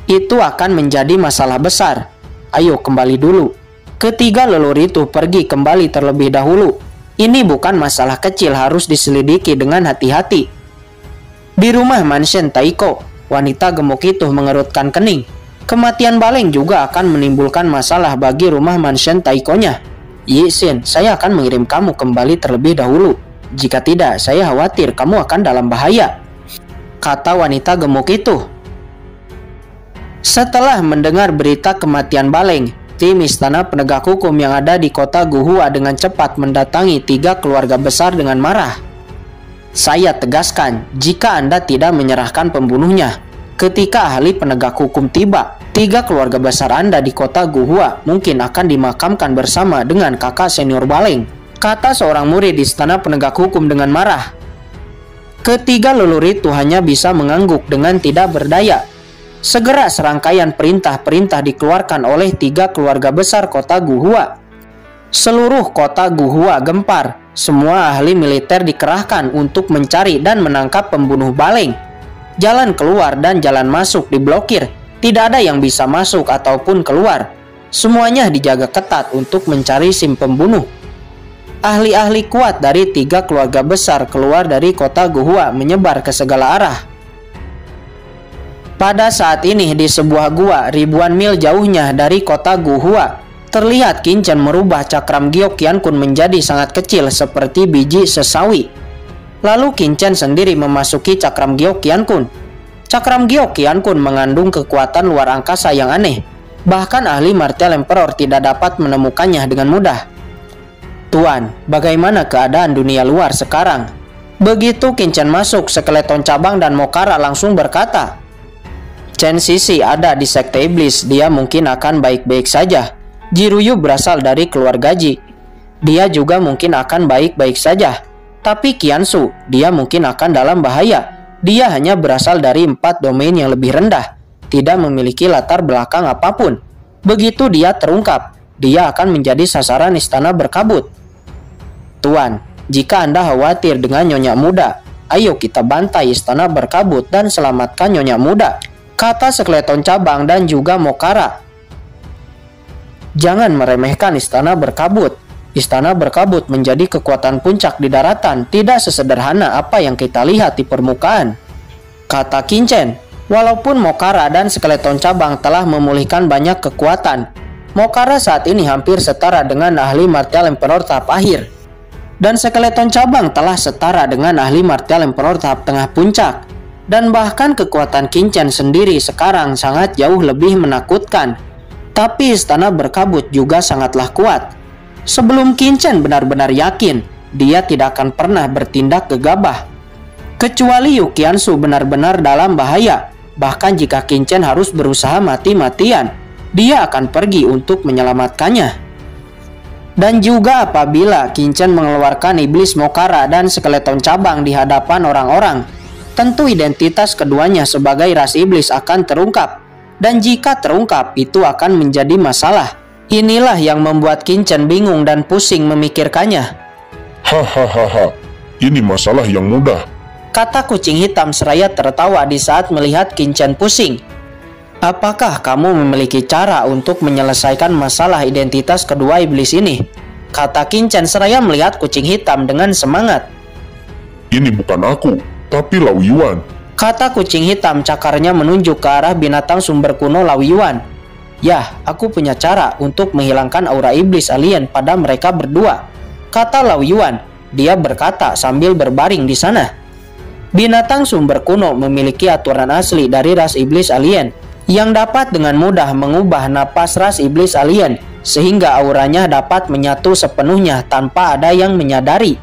S1: Itu akan menjadi masalah besar. Ayo kembali dulu. Ketiga leluhur itu pergi kembali terlebih dahulu. Ini bukan masalah kecil, harus diselidiki dengan hati-hati. Di rumah mansion Taiko, wanita gemuk itu mengerutkan kening. Kematian Baleng juga akan menimbulkan masalah bagi rumah mansion Taiko-nya. Yi Xin, saya akan mengirim kamu kembali terlebih dahulu. Jika tidak, saya khawatir kamu akan dalam bahaya, kata wanita gemuk itu. Setelah mendengar berita kematian Baleng, tim Istana Penegak Hukum yang ada di kota Guhua dengan cepat mendatangi 3 keluarga besar dengan marah. Saya tegaskan, jika Anda tidak menyerahkan pembunuhnya, ketika ahli penegak hukum tiba, 3 keluarga besar Anda di kota Guhua mungkin akan dimakamkan bersama dengan kakak senior Baleng, kata seorang murid di Istana Penegak Hukum dengan marah. Ketiga leluhur itu hanya bisa mengangguk dengan tidak berdaya. Segera serangkaian perintah-perintah dikeluarkan oleh 3 keluarga besar kota Guhua. Seluruh kota Guhua gempar. Semua ahli militer dikerahkan untuk mencari dan menangkap pembunuh Baleng. Jalan keluar dan jalan masuk diblokir. Tidak ada yang bisa masuk ataupun keluar. Semuanya dijaga ketat untuk mencari si pembunuh. Ahli-ahli kuat dari 3 keluarga besar keluar dari kota Guhua menyebar ke segala arah. Pada saat ini di sebuah gua ribuan mil jauhnya dari kota Guhua, terlihat Qin Chen merubah cakram giok Qiankun menjadi sangat kecil seperti biji sesawi. Lalu Qin Chen sendiri memasuki cakram giok Qiankun. Cakram giok Qiankun mengandung kekuatan luar angkasa yang aneh. Bahkan ahli martial emperor tidak dapat menemukannya dengan mudah. Tuan, bagaimana keadaan dunia luar sekarang? Begitu Qin Chen masuk, skeleton cabang dan Mokara langsung berkata, Chen Sisi ada di sekte iblis, dia mungkin akan baik-baik saja. Jiruyu berasal dari keluarga Ji. Dia juga mungkin akan baik-baik saja. Tapi Qiansu, dia mungkin akan dalam bahaya. Dia hanya berasal dari 4 domain yang lebih rendah. Tidak memiliki latar belakang apapun. Begitu dia terungkap, dia akan menjadi sasaran istana berkabut. Tuan, jika Anda khawatir dengan Nyonya Muda, ayo kita bantai istana berkabut dan selamatkan Nyonya Muda, kata skeleton cabang dan juga Mokara. Jangan meremehkan istana berkabut. Istana berkabut menjadi kekuatan puncak di daratan, tidak sesederhana apa yang kita lihat di permukaan, kata Qin Chen. Walaupun Mokara dan skeleton cabang telah memulihkan banyak kekuatan, Mokara saat ini hampir setara dengan ahli martial emperor tahap akhir, dan skeleton cabang telah setara dengan ahli martial emperor tahap tengah puncak. Dan bahkan kekuatan Qin Chen sendiri sekarang sangat jauh lebih menakutkan. Tapi istana berkabut juga sangatlah kuat. Sebelum Qin Chen benar-benar yakin, dia tidak akan pernah bertindak gegabah. Kecuali Yu Qiansu benar-benar dalam bahaya. Bahkan jika Qin Chen harus berusaha mati-matian, dia akan pergi untuk menyelamatkannya. Dan juga apabila Qin Chen mengeluarkan iblis Mokara dan skeleton cabang di hadapan orang-orang, tentu identitas keduanya sebagai ras iblis akan terungkap. Dan jika terungkap, itu akan menjadi masalah. Inilah yang membuat Qin Chen bingung dan pusing memikirkannya.
S2: Hahaha, ini masalah yang mudah,
S1: kata kucing hitam seraya tertawa di saat melihat Qin Chen pusing. Apakah kamu memiliki cara untuk menyelesaikan masalah identitas kedua iblis ini? Kata Qin Chen seraya melihat kucing hitam dengan semangat.
S2: Ini bukan aku, tapi Lao Yuan,
S1: kata kucing hitam, cakarnya menunjuk ke arah binatang sumber kuno Lao Yuan. Yah, aku punya cara untuk menghilangkan aura iblis alien pada mereka berdua, kata Lao Yuan. Dia berkata sambil berbaring di sana. Binatang sumber kuno memiliki aturan asli dari ras iblis alien yang dapat dengan mudah mengubah napas ras iblis alien sehingga auranya dapat menyatu sepenuhnya tanpa ada yang menyadari.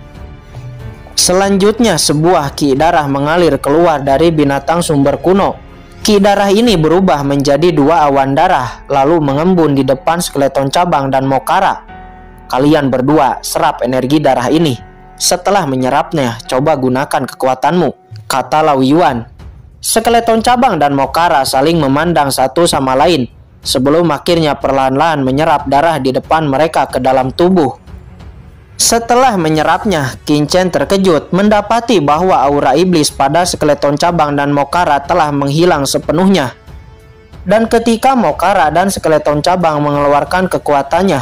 S1: Selanjutnya sebuah ki darah mengalir keluar dari binatang sumber kuno. Ki darah ini berubah menjadi 2 awan darah lalu mengembun di depan skeleton cabang dan Mokara. Kalian berdua serap energi darah ini. Setelah menyerapnya, coba gunakan kekuatanmu, kata Lao Yuan. Skeleton cabang dan Mokara saling memandang satu sama lain sebelum akhirnya perlahan-lahan menyerap darah di depan mereka ke dalam tubuh. Setelah menyerapnya, Qin Chen terkejut mendapati bahwa aura iblis pada skeleton cabang dan Mokara telah menghilang sepenuhnya. Dan ketika Mokara dan skeleton cabang mengeluarkan kekuatannya,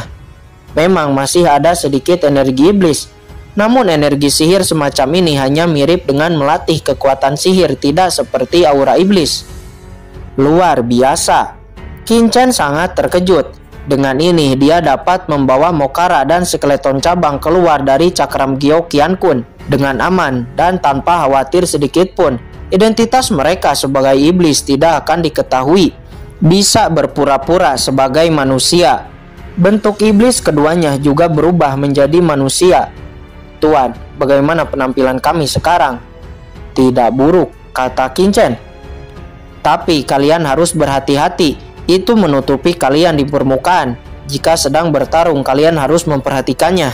S1: memang masih ada sedikit energi iblis. Namun energi sihir semacam ini hanya mirip dengan melatih kekuatan sihir, tidak seperti aura iblis. Luar biasa. Qin Chen sangat terkejut. Dengan ini dia dapat membawa Mokara dan skeleton cabang keluar dari cakram giok Qiankun dengan aman dan tanpa khawatir sedikit pun. Identitas mereka sebagai iblis tidak akan diketahui. Bisa berpura-pura sebagai manusia. Bentuk iblis keduanya juga berubah menjadi manusia. Tuan, bagaimana penampilan kami sekarang? Tidak buruk, kata Qin Chen. Tapi kalian harus berhati-hati. Itu menutupi kalian di permukaan. Jika sedang bertarung, kalian harus memperhatikannya,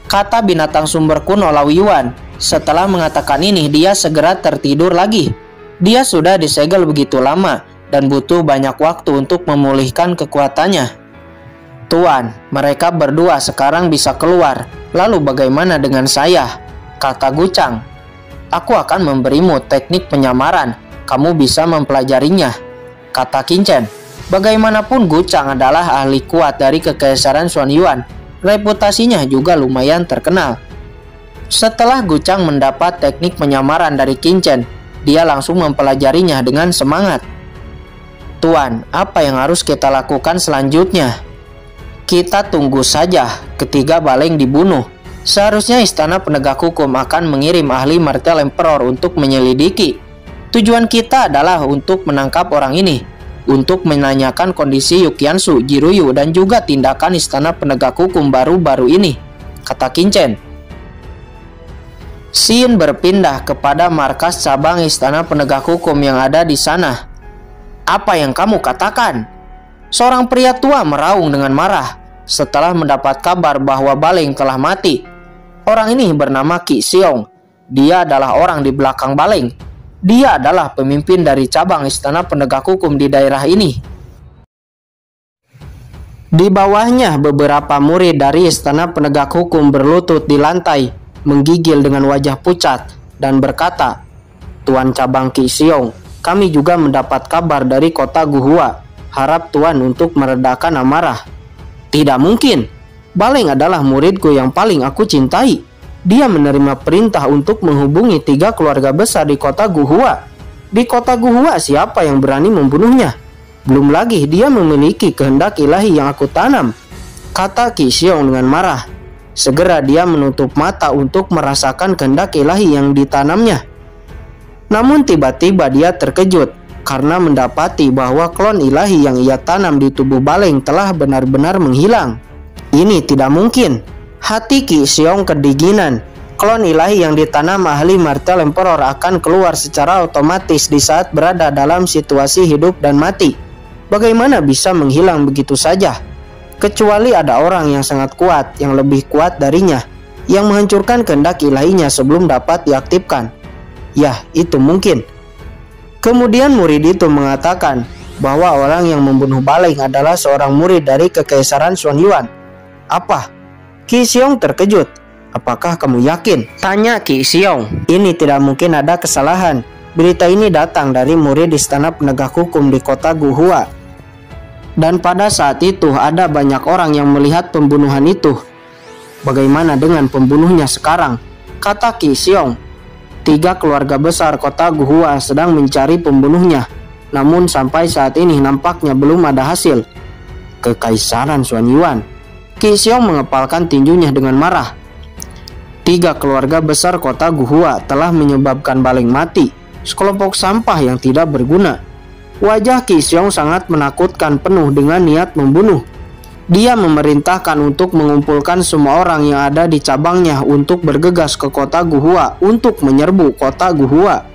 S1: kata binatang sumber kuno Lao Yuan. Setelah mengatakan ini, dia segera tertidur lagi. Dia sudah disegel begitu lama. dan butuh banyak waktu untuk memulihkan kekuatannya. Tuan, mereka berdua sekarang bisa keluar. Lalu bagaimana dengan saya? Kata Gucang. Aku akan memberimu teknik penyamaran. Kamu bisa mempelajarinya. Kata Qingchen. Bagaimanapun Gucang adalah ahli kuat dari Kekaisaran Xuanyuan. Reputasinya juga lumayan terkenal. Setelah Gucang mendapat teknik penyamaran dari Qingchen, dia langsung mempelajarinya dengan semangat. Tuan, apa yang harus kita lakukan selanjutnya? Kita tunggu saja ketiga Baleng dibunuh. Seharusnya Istana Penegak Hukum akan mengirim ahli Martial Emperor untuk menyelidiki. Tujuan kita adalah untuk menangkap orang ini, untuk menanyakan kondisi Yukiansu, Jiruyu, dan juga tindakan Istana Penegak Hukum baru-baru ini, kata Qingchen. Xin berpindah kepada markas cabang Istana Penegak Hukum yang ada di sana. Apa yang kamu katakan? Seorang pria tua meraung dengan marah setelah mendapat kabar bahwa Baleng telah mati. Orang ini bernama Qi Xiong. Dia adalah orang di belakang Baleng. Dia adalah pemimpin dari cabang Istana Penegak Hukum di daerah ini. Di bawahnya beberapa murid dari Istana Penegak Hukum berlutut di lantai, menggigil dengan wajah pucat dan berkata, Tuan cabang Qi Xiong, kami juga mendapat kabar dari kota Guhua. Harap Tuan untuk meredakan amarah. Tidak mungkin. Baleng adalah muridku yang paling aku cintai. Dia menerima perintah untuk menghubungi 3 keluarga besar di kota Guhua. Di kota Guhua siapa yang berani membunuhnya? Belum lagi dia memiliki kehendak ilahi yang aku tanam, kata Qi Xiong dengan marah. Segera dia menutup mata untuk merasakan kehendak ilahi yang ditanamnya. Namun tiba-tiba dia terkejut karena mendapati bahwa klon ilahi yang ia tanam di tubuh Baleng telah benar-benar menghilang. Ini tidak mungkin. Hati Qi Xiong kedinginan. Klon ilahi yang ditanam ahli Martial Emperor akan keluar secara otomatis di saat berada dalam situasi hidup dan mati. Bagaimana bisa menghilang begitu saja? Kecuali ada orang yang sangat kuat, yang lebih kuat darinya, yang menghancurkan kehendak ilahinya sebelum dapat diaktifkan. Ya, itu mungkin. Kemudian murid itu mengatakan bahwa orang yang membunuh Baleng adalah seorang murid dari Kekaisaran Xuanyuan. Apa? Qi Xiong terkejut. Apakah kamu yakin? Tanya Qi Xiong. Ini tidak mungkin ada kesalahan. Berita ini datang dari murid Istana Penegak Hukum di kota Guhua. Dan pada saat itu ada banyak orang yang melihat pembunuhan itu. Bagaimana dengan pembunuhnya sekarang? Kata Qi Xiong. 3 keluarga besar kota Guhua sedang mencari pembunuhnya. Namun sampai saat ini nampaknya belum ada hasil. Kekaisaran Xuanyuan. Qi Xiong mengepalkan tinjunya dengan marah. 3 keluarga besar kota Guhua telah menyebabkan Baleng mati. Sekelompok sampah yang tidak berguna. Wajah Qi Xiong sangat menakutkan, penuh dengan niat membunuh. Dia memerintahkan untuk mengumpulkan semua orang yang ada di cabangnya untuk bergegas ke kota Guhua untuk menyerbu kota Guhua.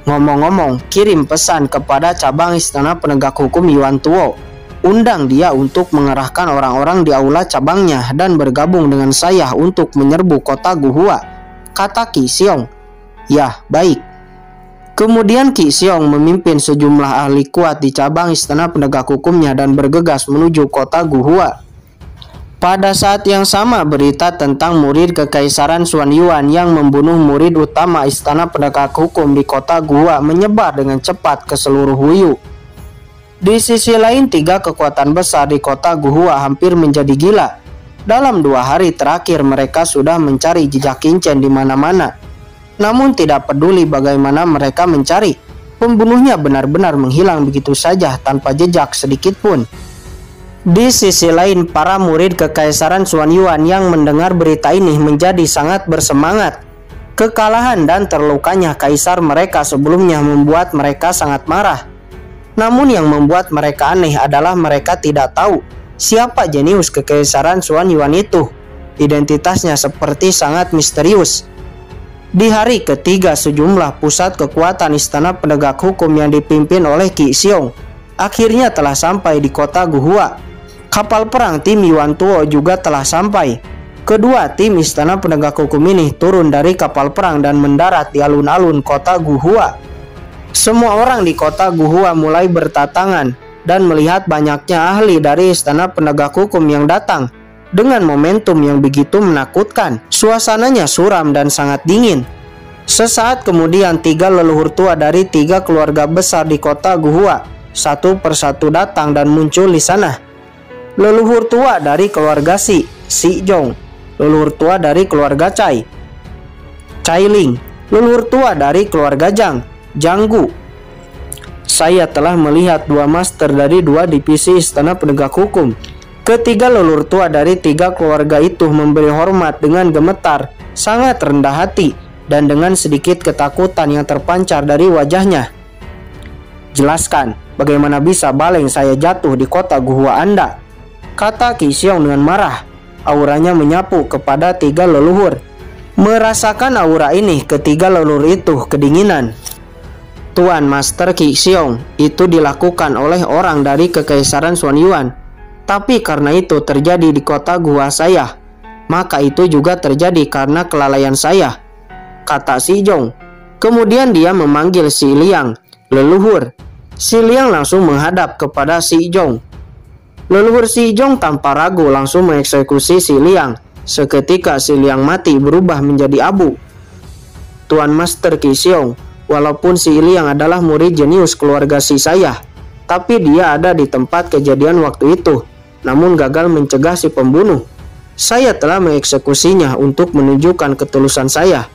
S1: Ngomong-ngomong, kirim pesan kepada cabang Istana Penegak Hukum Yuan Tuo. Undang dia untuk mengerahkan orang-orang di aula cabangnya dan bergabung dengan saya untuk menyerbu kota Guhua, kata Qi Xiong. Ya, baik. Kemudian Qi Xiong memimpin sejumlah ahli kuat di cabang Istana Penegak Hukumnya dan bergegas menuju kota Guhua. Pada saat yang sama, berita tentang murid Kekaisaran Xuanyuan yang membunuh murid utama Istana Penegak Hukum di kota Guhua menyebar dengan cepat ke seluruh Huyu. Di sisi lain, 3 kekuatan besar di kota Guhua hampir menjadi gila. Dalam 2 hari terakhir mereka sudah mencari jejak Qingchen di mana-mana. Namun tidak peduli bagaimana mereka mencari, pembunuhnya benar-benar menghilang begitu saja tanpa jejak sedikit pun. Di sisi lain, para murid Kekaisaran Xuanyuan yang mendengar berita ini menjadi sangat bersemangat. Kekalahan dan terlukanya kaisar mereka sebelumnya membuat mereka sangat marah. Namun yang membuat mereka aneh adalah mereka tidak tahu siapa jenius Kekaisaran Xuanyuan itu. Identitasnya seperti sangat misterius. Di hari ketiga, sejumlah pusat kekuatan Istana Penegak Hukum yang dipimpin oleh Qi Xiong akhirnya telah sampai di kota Guhua. Kapal perang tim Yuan Tuo juga telah sampai. Kedua tim Istana Penegak Hukum ini turun dari kapal perang dan mendarat di alun-alun kota Guhua. Semua orang di kota Guhua mulai berdatangan dan melihat banyaknya ahli dari istana penegak hukum yang datang dengan momentum yang begitu menakutkan. Suasananya suram dan sangat dingin. Sesaat kemudian 3 leluhur tua dari 3 keluarga besar di kota Guhua satu persatu datang dan muncul di sana. Leluhur tua dari keluarga Si Jong, leluhur tua dari keluarga Cai Ling, leluhur tua dari keluarga Jang Gu. Saya telah melihat 2 master dari 2 divisi istana penegak hukum. Ketiga leluhur tua dari 3 keluarga itu memberi hormat dengan gemetar, sangat rendah hati, dan dengan sedikit ketakutan yang terpancar dari wajahnya. "Jelaskan, bagaimana bisa baleng saya jatuh di kota Guhua Anda?" kata Qi Xiong dengan marah. Auranya menyapu kepada 3 leluhur. Merasakan aura ini, ketiga leluhur itu kedinginan. "Tuan Master Qi Xiong, itu dilakukan oleh orang dari Kekaisaran Xuanyuan. Tapi karena itu terjadi di kota Guhua saya, maka itu juga terjadi karena kelalaian saya," kata Si Jong. Kemudian dia memanggil Si Liang, leluhur. Si Liang langsung menghadap kepada Si Jong. Leluhur Si Jong tanpa ragu langsung mengeksekusi Si Liang. Seketika Si Liang mati berubah menjadi abu. "Tuan Master Qi Xiong, walaupun Si Liang adalah murid jenius keluarga Si saya, tapi dia ada di tempat kejadian waktu itu, namun gagal mencegah si pembunuh. Saya telah mengeksekusinya untuk menunjukkan ketulusan saya,"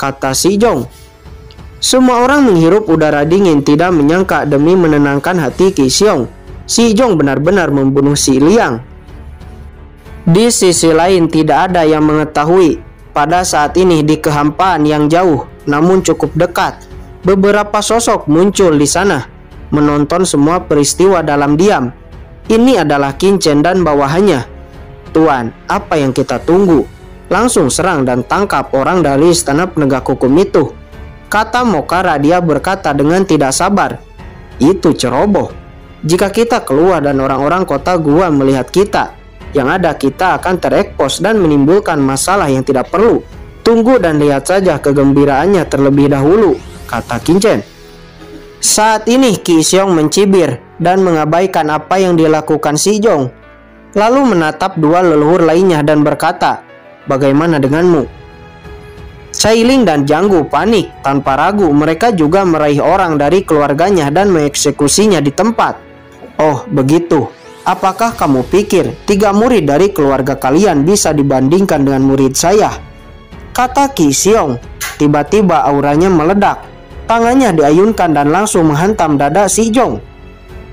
S1: kata Si Jong. Semua orang menghirup udara dingin, tidak menyangka demi menenangkan hati Qi Xiong, Si Jong benar-benar membunuh Si Liang. Di sisi lain, tidak ada yang mengetahui pada saat ini di kehampaan yang jauh namun cukup dekat, beberapa sosok muncul di sana, menonton semua peristiwa dalam diam. Ini adalah Qin Chen dan bawahannya. "Tuan, apa yang kita tunggu? Langsung serang dan tangkap orang dari istana penegak hukum itu," kata Mokara. Dia berkata dengan tidak sabar. "Itu ceroboh. Jika kita keluar dan orang-orang kota Gua melihat kita, yang ada kita akan terekspos dan menimbulkan masalah yang tidak perlu. Tunggu dan lihat saja kegembiraannya terlebih dahulu," kata Qin Chen. Saat ini Qi Xiong mencibir dan mengabaikan apa yang dilakukan Si Jong, lalu menatap 2 leluhur lainnya dan berkata, "Bagaimana denganmu?" Cai Ling dan Jang Gu panik. Tanpa ragu mereka juga meraih orang dari keluarganya dan mengeksekusinya di tempat. "Oh, begitu. Apakah kamu pikir 3 murid dari keluarga kalian bisa dibandingkan dengan murid saya?" kata Qi Xiong. Tiba-tiba auranya meledak. Tangannya diayunkan dan langsung menghantam dada Si Jong.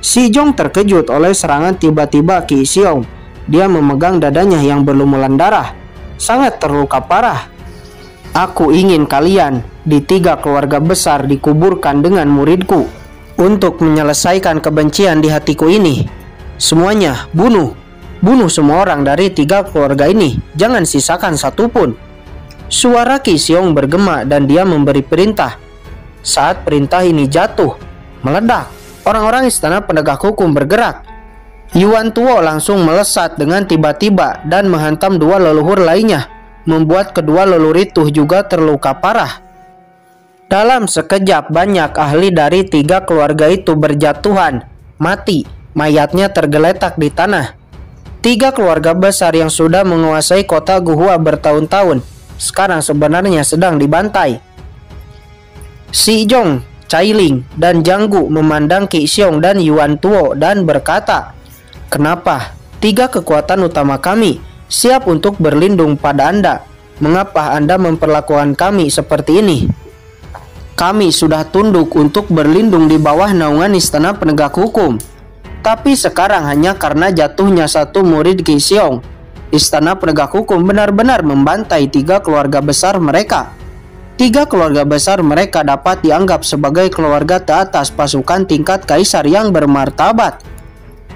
S1: Si Jong terkejut oleh serangan tiba-tiba Qi Xiong. Dia memegang dadanya yang berlumuran darah, sangat terluka parah. "Aku ingin kalian di 3 keluarga besar dikuburkan dengan muridku. Untuk menyelesaikan kebencian di hatiku ini, semuanya bunuh semua orang dari 3 keluarga ini, jangan sisakan satupun." Suara Qi Xiong bergema dan dia memberi perintah. Saat perintah ini jatuh, meledak, orang-orang istana penegak hukum bergerak. Yuan Tuo langsung melesat dengan tiba-tiba dan menghantam 2 leluhur lainnya, membuat kedua leluhur itu juga terluka parah. Dalam sekejap banyak ahli dari 3 keluarga itu berjatuhan, mati, mayatnya tergeletak di tanah. 3 keluarga besar yang sudah menguasai kota Guhua bertahun-tahun, sekarang sebenarnya sedang dibantai. Si Jong, Cai Ling, dan Jang Gu memandang Qi Xiong dan Yuan Tuo dan berkata, "Kenapa 3 kekuatan utama kami siap untuk berlindung pada Anda? Mengapa Anda memperlakukan kami seperti ini? Kami sudah tunduk untuk berlindung di bawah naungan istana penegak hukum. Tapi sekarang hanya karena jatuhnya 1 murid Qi Xiong, istana penegak hukum benar-benar membantai 3 keluarga besar mereka. 3 keluarga besar mereka dapat dianggap sebagai keluarga teratas pasukan tingkat kaisar yang bermartabat.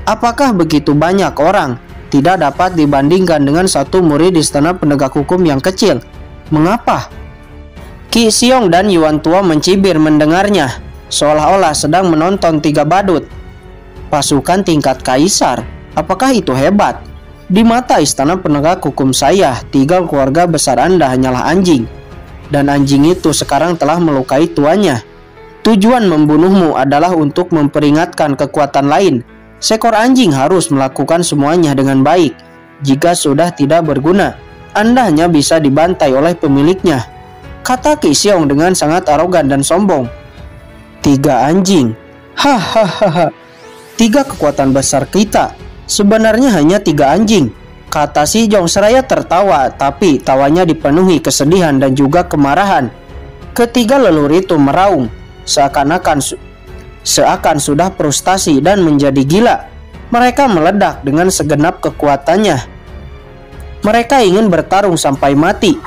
S1: Apakah begitu banyak orang tidak dapat dibandingkan dengan 1 murid istana penegak hukum yang kecil? Mengapa?" Qi Xiong dan Yuan Tuo mencibir mendengarnya, seolah-olah sedang menonton 3 badut. "Pasukan tingkat kaisar, apakah itu hebat? Di mata istana penegak hukum saya, 3 keluarga besar Anda hanyalah anjing. Dan anjing itu sekarang telah melukai tuannya. Tujuan membunuhmu adalah untuk memperingatkan kekuatan lain. Seekor anjing harus melakukan semuanya dengan baik. Jika sudah tidak berguna, Anda hanya bisa dibantai oleh pemiliknya, kata Qi Xiong dengan sangat arogan dan sombong. 3 anjing. Hahaha. 3 kekuatan besar kita. Sebenarnya hanya 3 anjing, kata Si Jong seraya tertawa, tapi tawanya dipenuhi kesedihan dan juga kemarahan. Ketiga leluhur itu meraung, seakan sudah frustasi dan menjadi gila. Mereka meledak dengan segenap kekuatannya. Mereka ingin bertarung sampai mati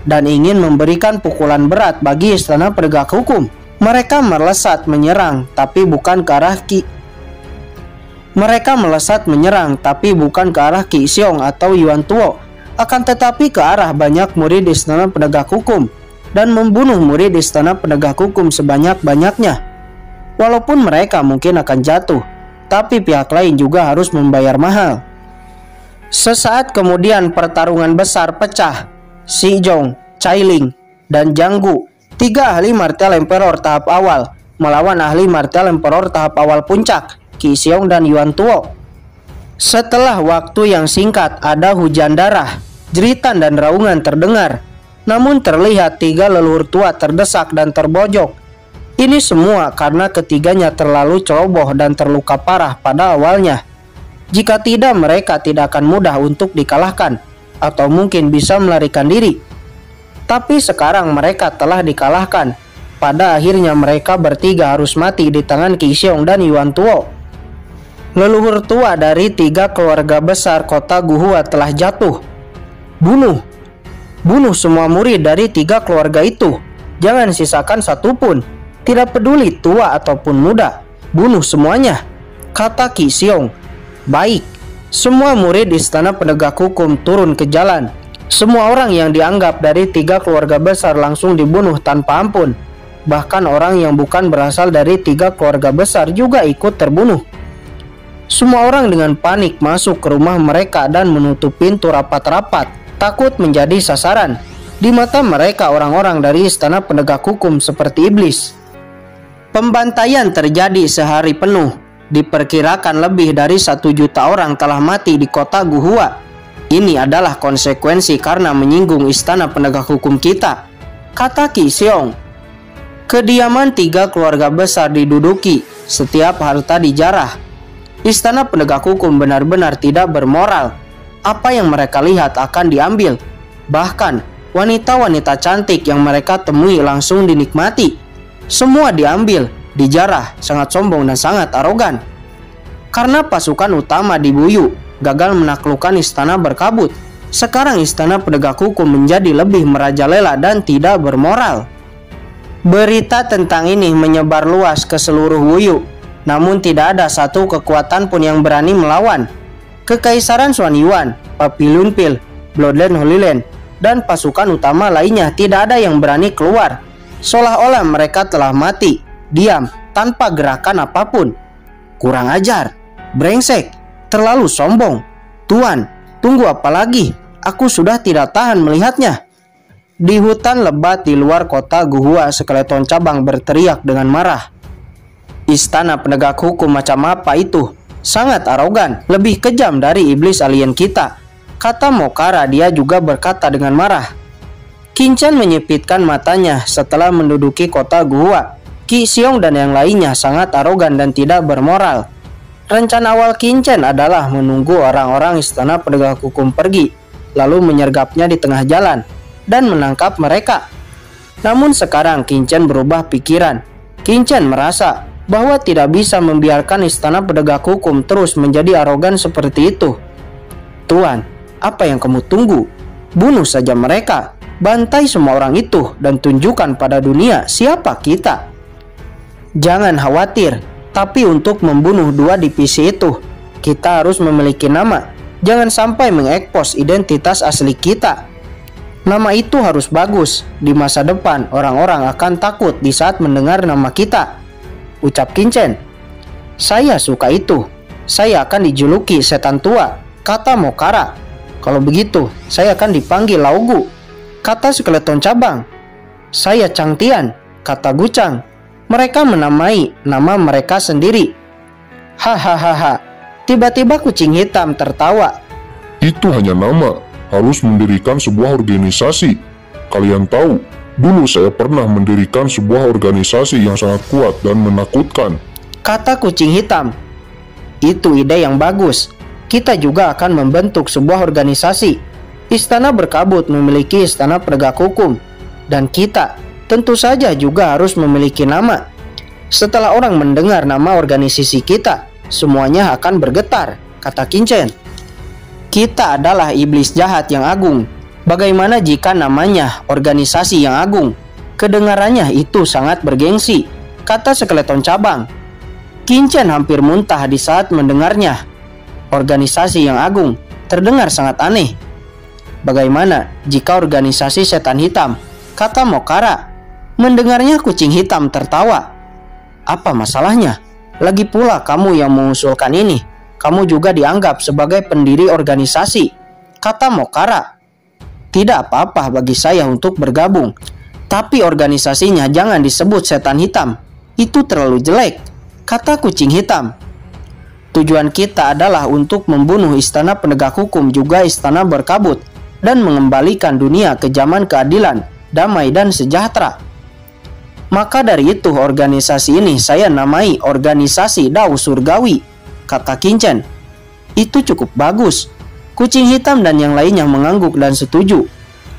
S1: dan ingin memberikan pukulan berat bagi istana penegak hukum. Mereka melesat menyerang, tapi bukan ke arah Qi Xiong atau Yuan Tuo, akan tetapi ke arah banyak murid istana penegak hukum dan membunuh murid istana penegak hukum sebanyak-banyaknya. Walaupun mereka mungkin akan jatuh, tapi pihak lain juga harus membayar mahal. Sesaat kemudian pertarungan besar pecah. Si Jong, Cai Ling, dan Jiang Gu, 3 ahli martial emperor tahap awal, melawan ahli martial emperor tahap awal puncak, Qi Xiong dan Yuan Tuo. Setelah waktu yang singkat, ada hujan darah, jeritan dan raungan terdengar. Namun terlihat 3 leluhur tua terdesak dan terbojok. Ini semua karena ketiganya terlalu ceroboh dan terluka parah pada awalnya. Jika tidak, mereka tidak akan mudah untuk dikalahkan, atau mungkin bisa melarikan diri. Tapi sekarang mereka telah dikalahkan. Pada akhirnya mereka bertiga harus mati di tangan Qi Xiong dan Yuan Tuo. Leluhur tua dari 3 keluarga besar kota Guhua telah jatuh. Bunuh semua murid dari 3 keluarga itu. Jangan sisakan satupun. Tidak peduli tua ataupun muda. Bunuh semuanya, kata Qi Xiong. Baik. Semua murid istana penegak hukum turun ke jalan. Semua orang yang dianggap dari 3 keluarga besar langsung dibunuh tanpa ampun. Bahkan orang yang bukan berasal dari 3 keluarga besar juga ikut terbunuh. Semua orang dengan panik masuk ke rumah mereka dan menutup pintu rapat-rapat, takut menjadi sasaran. Di mata mereka orang-orang dari istana penegak hukum seperti iblis. Pembantaian terjadi sehari penuh. Diperkirakan lebih dari 1 juta orang telah mati di kota Guhua. Ini adalah konsekuensi karena menyinggung istana penegak hukum kita, kata Qi Xiong. Kediaman 3 keluarga besar diduduki, setiap harta dijarah. Istana penegak hukum benar-benar tidak bermoral. Apa yang mereka lihat akan diambil. Bahkan wanita-wanita cantik yang mereka temui langsung dinikmati. Semua diambil, dijarah, sangat sombong dan sangat arogan. Karena pasukan utama dibuyu, gagal menaklukkan istana berkabut. Sekarang istana penegak hukum menjadi lebih merajalela dan tidak bermoral. Berita tentang ini menyebar luas ke seluruh Wuyu. Namun tidak ada satu kekuatan pun yang berani melawan. Kekaisaran Xuan Yuan, Papillon Pil, Bloodline Holy Land, dan pasukan utama lainnya tidak ada yang berani keluar. Seolah-olah mereka telah mati, diam, tanpa gerakan apapun. Kurang ajar, brengsek, terlalu sombong. Tuan, tunggu apa lagi? Aku sudah tidak tahan melihatnya. Di hutan lebat di luar kota Guhua, skeleton cabang berteriak dengan marah. Istana penegak hukum macam apa itu? Sangat arogan, lebih kejam dari iblis alien kita, kata Mokara. Dia juga berkata dengan marah. Qin Chen menyipitkan matanya setelah menduduki kota Guhua. Qi Xiong dan yang lainnya sangat arogan dan tidak bermoral. Rencana awal Qin Chen adalah menunggu orang-orang istana penegak hukum pergi, lalu menyergapnya di tengah jalan dan menangkap mereka. Namun sekarang Qin Chen berubah pikiran. Qin Chen merasa bahwa tidak bisa membiarkan istana penegak hukum terus menjadi arogan seperti itu. Tuan, apa yang kamu tunggu? Bunuh saja mereka, bantai semua orang itu, dan tunjukkan pada dunia siapa kita. Jangan khawatir, tapi untuk membunuh 2 divisi itu, kita harus memiliki nama. Jangan sampai mengekspos identitas asli kita. Nama itu harus bagus. Di masa depan, orang-orang akan takut di saat mendengar nama kita, ucap Qin Chen. Saya suka itu. Saya akan dijuluki setan tua, kata Mokara. Kalau begitu, saya akan dipanggil Laugu, kata skeleton cabang. Saya Chang Tian, kata Gucang. Mereka menamai nama mereka sendiri. Hahaha. Tiba-tiba kucing hitam tertawa.
S2: Itu hanya nama, harus mendirikan sebuah organisasi. Kalian tahu, dulu saya pernah mendirikan sebuah organisasi yang sangat kuat dan menakutkan,
S1: kata kucing hitam. Itu ide yang bagus. Kita juga akan membentuk sebuah organisasi. Istana Berkabut memiliki istana penegak hukum, dan kita tentu saja juga harus memiliki nama. Setelah orang mendengar nama organisasi kita, semuanya akan bergetar, kata Kincen. Kita adalah iblis jahat yang agung. Bagaimana jika namanya organisasi yang agung? Kedengarannya itu sangat bergengsi, kata Skeleton Cabang. Kincen hampir muntah di saat mendengarnya. Organisasi yang agung terdengar sangat aneh. Bagaimana jika organisasi setan hitam? Kata Mokara. Mendengarnya kucing hitam tertawa. Apa masalahnya? Lagi pula kamu yang mengusulkan ini. Kamu juga dianggap sebagai pendiri organisasi, kata Mokara. Tidak apa-apa bagi saya untuk bergabung. Tapi organisasinya jangan disebut setan hitam. Itu terlalu jelek, kata kucing hitam. Tujuan kita adalah untuk membunuh istana penegak hukum juga istana Berkabut dan mengembalikan dunia ke zaman keadilan, damai dan sejahtera. Maka dari itu organisasi ini saya namai organisasi Dao Surgawi, kata Kincen. Itu cukup bagus. Kucing hitam dan yang lainnya mengangguk dan setuju.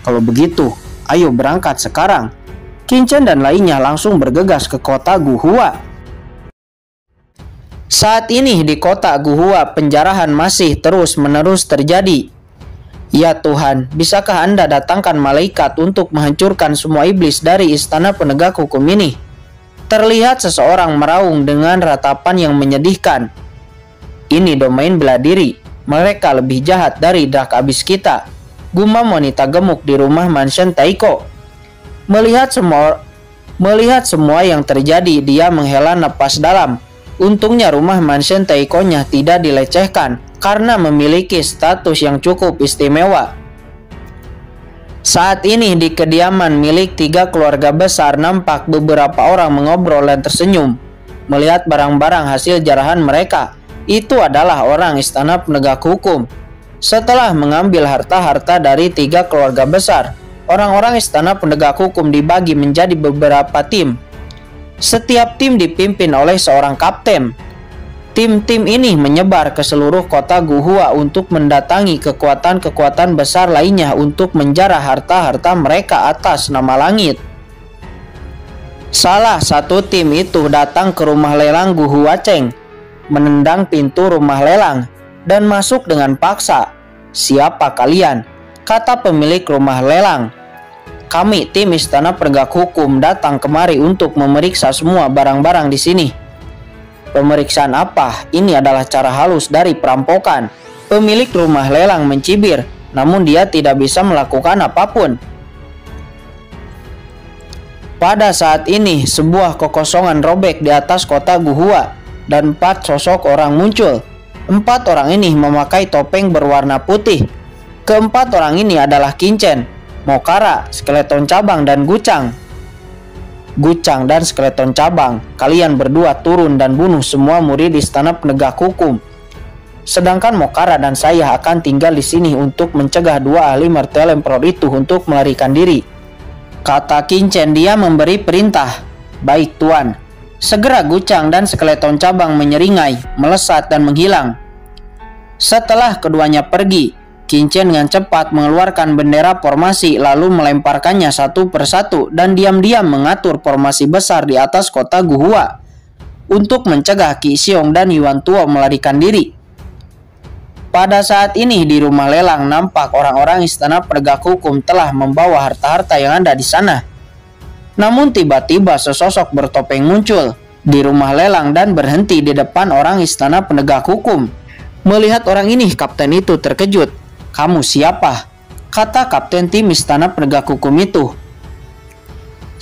S1: Kalau begitu, ayo berangkat sekarang. Kincen dan lainnya langsung bergegas ke kota Guhua. Saat ini di kota Guhua penjarahan masih terus-menerus terjadi. Ya Tuhan, bisakah Anda datangkan malaikat untuk menghancurkan semua iblis dari istana penegak hukum ini? Terlihat seseorang meraung dengan ratapan yang menyedihkan. Ini domain bela diri. Mereka lebih jahat dari Dark Abyss kita, gumam wanita gemuk di rumah mansion Taiko. Melihat semua yang terjadi, dia menghela napas dalam. Untungnya rumah mansion Taiko-nya tidak dilecehkan karena memiliki status yang cukup istimewa. Saat ini di kediaman milik 3 keluarga besar nampak beberapa orang mengobrol dan tersenyum. Melihat barang-barang hasil jarahan mereka, itu adalah orang istana penegak hukum. Setelah mengambil harta-harta dari 3 keluarga besar, orang-orang istana penegak hukum dibagi menjadi beberapa tim. Setiap tim dipimpin oleh seorang kapten. Tim-tim ini menyebar ke seluruh kota Guhua untuk mendatangi kekuatan-kekuatan besar lainnya untuk menjarah harta-harta mereka atas nama langit. Salah satu tim itu datang ke rumah lelang Guhua Cheng, menendang pintu rumah lelang, dan masuk dengan paksa. "Siapa kalian?" kata pemilik rumah lelang. "Kami tim istana penegak hukum datang kemari untuk memeriksa semua barang-barang di sini." "Pemeriksaan apa? Ini adalah cara halus dari perampokan." Pemilik rumah lelang mencibir, namun dia tidak bisa melakukan apapun. Pada saat ini, sebuah kekosongan robek di atas kota Guhua, dan 4 sosok orang muncul. 4 orang ini memakai topeng berwarna putih. Keempat orang ini adalah Kincen, Mokara, Skeleton Cabang, dan Gucang. "Gucang dan Skeleton Cabang, kalian berdua turun dan bunuh semua murid istana penegak hukum. Sedangkan Mokara dan saya akan tinggal di sini untuk mencegah 2 ahli Martial Emperor itu untuk melarikan diri," kata Kincen. Dia memberi perintah. "Baik Tuan." Segera Gucang dan Skeleton Cabang menyeringai, melesat dan menghilang. Setelah keduanya pergi, Kincen dengan cepat mengeluarkan bendera formasi lalu melemparkannya satu persatu dan diam-diam mengatur formasi besar di atas kota Guhua untuk mencegah Qi Xiong dan Yuan Tuo melarikan diri. Pada saat ini di rumah lelang nampak orang-orang istana penegak hukum telah membawa harta-harta yang ada di sana. Namun tiba-tiba sesosok bertopeng muncul di rumah lelang dan berhenti di depan orang istana penegak hukum. Melihat orang ini, kapten itu terkejut. "Kamu siapa?" kata kapten tim istana penegak hukum itu.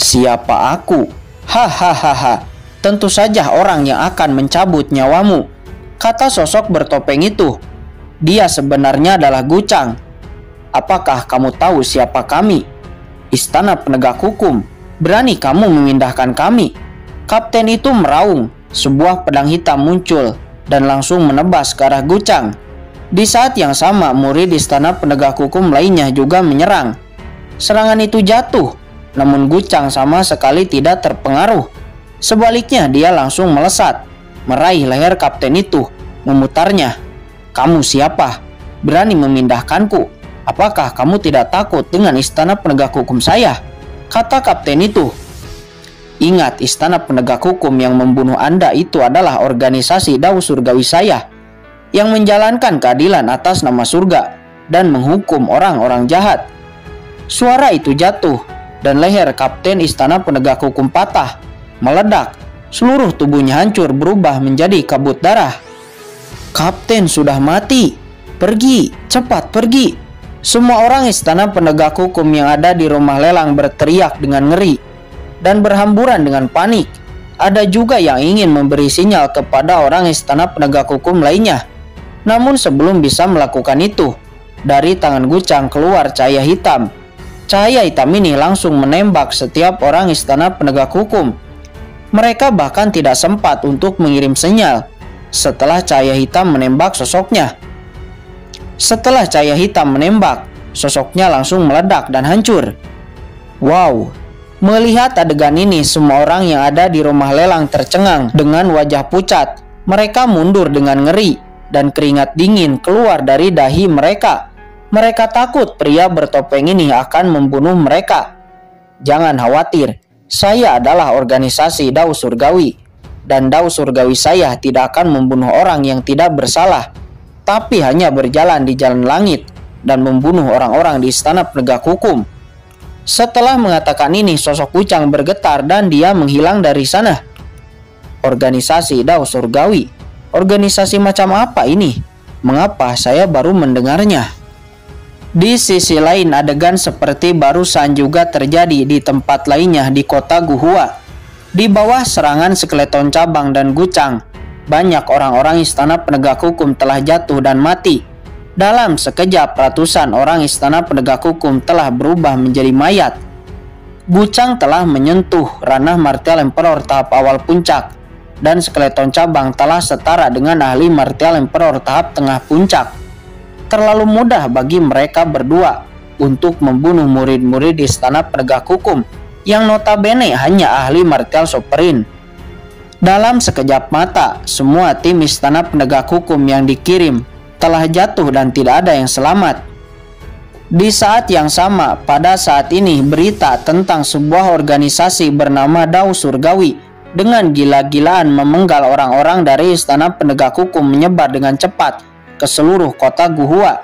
S1: "Siapa aku? Hahaha, tentu saja orang yang akan mencabut nyawamu," kata sosok bertopeng itu. "Dia sebenarnya adalah Gucang. Apakah kamu tahu siapa kami? Istana penegak hukum. Berani kamu memindahkan kami?" Kapten itu meraung, sebuah pedang hitam muncul dan langsung menebas ke arah Gucang. Di saat yang sama, murid istana penegak hukum lainnya juga menyerang. Serangan itu jatuh, namun Gucang sama sekali tidak terpengaruh. Sebaliknya, dia langsung melesat, meraih leher kapten itu, memutarnya. "Kamu siapa? Berani memindahkanku? Apakah kamu tidak takut dengan istana penegak hukum saya?" kata kapten itu. "Ingat, istana penegak hukum yang membunuh Anda itu adalah organisasi Dao Surgawi saya, yang menjalankan keadilan atas nama surga dan menghukum orang-orang jahat." Suara itu jatuh dan leher kapten istana penegak hukum patah, meledak. Seluruh tubuhnya hancur berubah menjadi kabut darah. "Kapten sudah mati. Pergi, cepat pergi." Semua orang istana penegak hukum yang ada di rumah lelang berteriak dengan ngeri dan berhamburan dengan panik. Ada juga yang ingin memberi sinyal kepada orang istana penegak hukum lainnya. Namun sebelum bisa melakukan itu, dari tangan Gucang keluar cahaya hitam. Cahaya hitam ini langsung menembak setiap orang istana penegak hukum. Mereka bahkan tidak sempat untuk mengirim sinyal setelah cahaya hitam menembak sosoknya. Setelah cahaya hitam menembak, sosoknya langsung meledak dan hancur. Wow! Melihat adegan ini, semua orang yang ada di rumah lelang tercengang dengan wajah pucat. Mereka mundur dengan ngeri dan keringat dingin keluar dari dahi mereka. Mereka takut pria bertopeng ini akan membunuh mereka. "Jangan khawatir, saya adalah organisasi Dao Surgawi, dan Dao Surgawi saya tidak akan membunuh orang yang tidak bersalah, tapi hanya berjalan di jalan langit dan membunuh orang-orang di istana penegak hukum." Setelah mengatakan ini, sosok Gucang bergetar dan dia menghilang dari sana. Organisasi Dao Surgawi? Organisasi macam apa ini? Mengapa saya baru mendengarnya? Di sisi lain, adegan seperti barusan juga terjadi di tempat lainnya di kota Guhua. Di bawah serangan skeleton cabang dan Gucang, banyak orang-orang istana penegak hukum telah jatuh dan mati. Dalam sekejap, ratusan orang istana penegak hukum telah berubah menjadi mayat. Gucang telah menyentuh ranah Martial Emperor tahap awal puncak, dan skeleton cabang telah setara dengan ahli Martial Emperor tahap tengah puncak. Terlalu mudah bagi mereka berdua untuk membunuh murid-murid istana penegak hukum yang notabene hanya ahli Martial Sovereign. Dalam sekejap mata, semua tim istana penegak hukum yang dikirim telah jatuh dan tidak ada yang selamat. Di saat yang sama, pada saat ini berita tentang sebuah organisasi bernama Dao Surgawi dengan gila-gilaan memenggal orang-orang dari istana penegak hukum menyebar dengan cepat ke seluruh kota Guhua.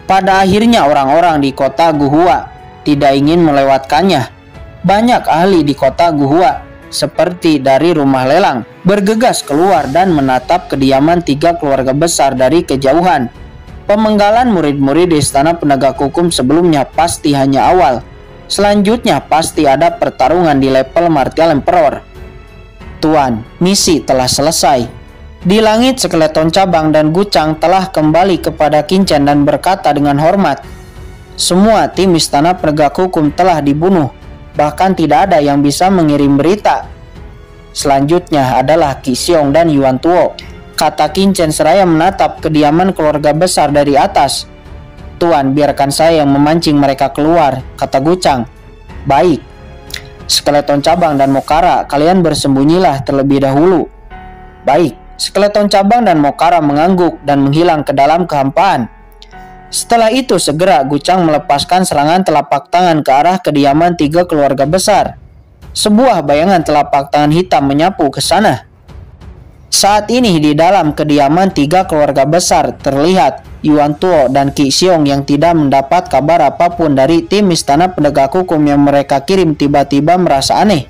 S1: Pada akhirnya orang-orang di kota Guhua tidak ingin melewatkannya. Banyak ahli di kota Guhua seperti dari rumah lelang bergegas keluar dan menatap kediaman 3 keluarga besar dari kejauhan. Pemenggalan murid-murid di istana penegak hukum sebelumnya pasti hanya awal. Selanjutnya pasti ada pertarungan di level Martial Emperor. "Tuan, misi telah selesai." Di langit, skeleton cabang dan Gucang telah kembali kepada Qingchen dan berkata dengan hormat, "Semua tim istana penegak hukum telah dibunuh. Bahkan tidak ada yang bisa mengirim berita." Selanjutnya adalah Qi Xiong dan Yuan Tuo, kata Qingchen seraya menatap kediaman keluarga besar dari atas. "Tuan, biarkan saya yang memancing mereka keluar," kata Gucang. "Baik. Skeleton cabang dan Mokara, kalian bersembunyilah terlebih dahulu." "Baik." Skeleton cabang dan Mokara mengangguk dan menghilang ke dalam kehampaan. Setelah itu segera Gucang melepaskan serangan telapak tangan ke arah kediaman 3 keluarga besar. Sebuah bayangan telapak tangan hitam menyapu ke sana. Saat ini di dalam kediaman 3 keluarga besar terlihat Yuan Tuo dan Qi Xiong yang tidak mendapat kabar apapun dari tim istana penegak hukum yang mereka kirim tiba-tiba merasa aneh.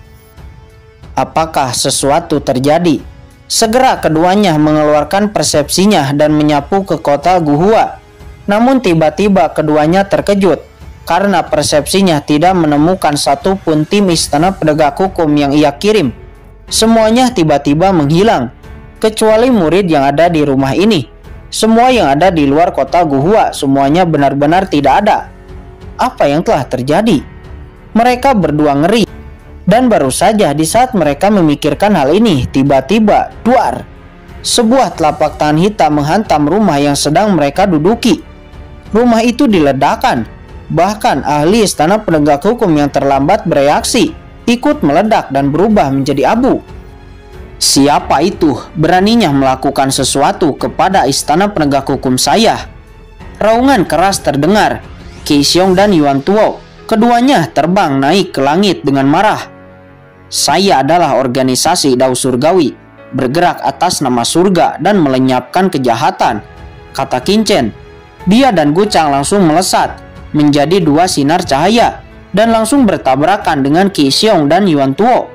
S1: Apakah sesuatu terjadi? Segera keduanya mengeluarkan persepsinya dan menyapu ke kota Guhua. Namun tiba-tiba keduanya terkejut karena persepsinya tidak menemukan satupun tim istana penegak hukum yang ia kirim. Semuanya tiba-tiba menghilang, kecuali murid yang ada di rumah ini. Semua yang ada di luar kota Guhua, semuanya benar-benar tidak ada. Apa yang telah terjadi? Mereka berdua ngeri. Dan baru saja di saat mereka memikirkan hal ini, tiba-tiba, duar! Sebuah telapak tangan hitam menghantam rumah yang sedang mereka duduki. Rumah itu diledakkan. Bahkan ahli istana penegak hukum yang terlambat bereaksi, ikut meledak dan berubah menjadi abu. Siapa itu beraninya melakukan sesuatu kepada istana penegak hukum saya? Raungan keras terdengar. Qi Xiong dan Yuan Tuo, keduanya terbang naik ke langit dengan marah. Saya adalah organisasi Dao Surgawi, bergerak atas nama surga dan melenyapkan kejahatan, kata Qin Chen. Dia dan Gu Chang langsung melesat menjadi dua sinar cahaya dan langsung bertabrakan dengan Qi Xiong dan Yuan Tuo.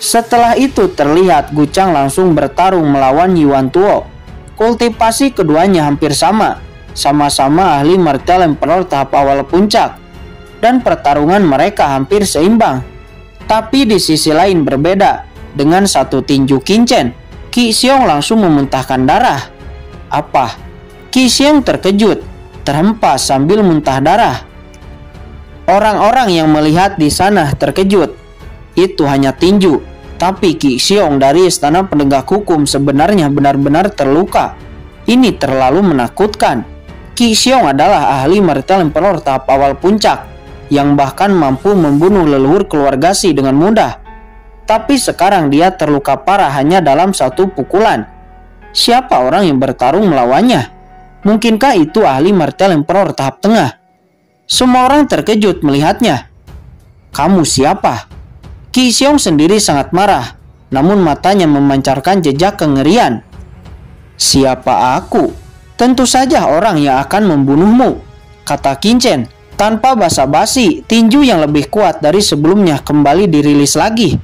S1: Setelah itu terlihat Gu Chang langsung bertarung melawan Yuan Tuo. Kultivasi keduanya hampir sama, sama-sama ahli martial emperor tahap awal puncak, dan pertarungan mereka hampir seimbang. Tapi di sisi lain berbeda. Dengan satu tinju Qin Chen, Qi Xiong langsung memuntahkan darah. Apa? Qi Xiong terkejut, terhempas sambil muntah darah. Orang-orang yang melihat di sana terkejut. Itu hanya tinju, tapi Qi Xiong dari istana penegak hukum sebenarnya benar-benar terluka. Ini terlalu menakutkan. Qi Xiong adalah ahli martial emperor tahap awal puncak, yang bahkan mampu membunuh leluhur keluarga Xi dengan mudah. Tapi sekarang dia terluka parah hanya dalam satu pukulan. Siapa orang yang bertarung melawannya? Mungkinkah itu ahli martial emperor tahap tengah? Semua orang terkejut melihatnya. Kamu siapa? Qi Xiong sendiri sangat marah, namun matanya memancarkan jejak kengerian. Siapa aku? Tentu saja orang yang akan membunuhmu, kata Qin Chen. Tanpa basa-basi, tinju yang lebih kuat dari sebelumnya kembali dirilis lagi.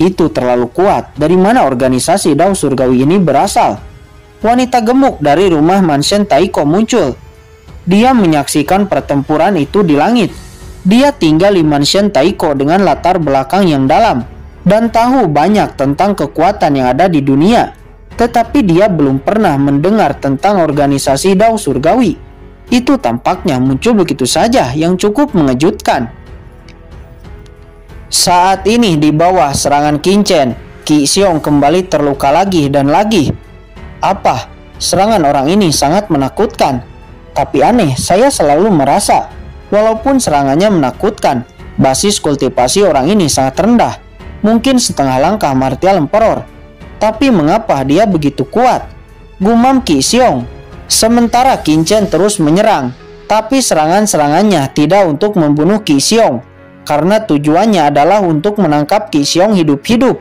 S1: Itu terlalu kuat. Dari mana organisasi Dao Surgawi ini berasal? Wanita gemuk dari rumah Mansion Taiko muncul. Dia menyaksikan pertempuran itu di langit. Dia tinggal di Mansion Taiko dengan latar belakang yang dalam dan tahu banyak tentang kekuatan yang ada di dunia. Tetapi dia belum pernah mendengar tentang organisasi Dao Surgawi. Itu tampaknya muncul begitu saja yang cukup mengejutkan. Saat ini di bawah serangan Qin Chen, Qi Xiong kembali terluka lagi dan lagi. Apa? Serangan orang ini sangat menakutkan. Tapi aneh, saya selalu merasa, walaupun serangannya menakutkan, basis kultivasi orang ini sangat rendah. Mungkin setengah langkah martial emperor. Tapi mengapa dia begitu kuat? Gumam Qi Xiong. Sementara Qin Chen terus menyerang, tapi serangan-serangannya tidak untuk membunuh Qi Xiong, karena tujuannya adalah untuk menangkap Qi Xiong hidup-hidup.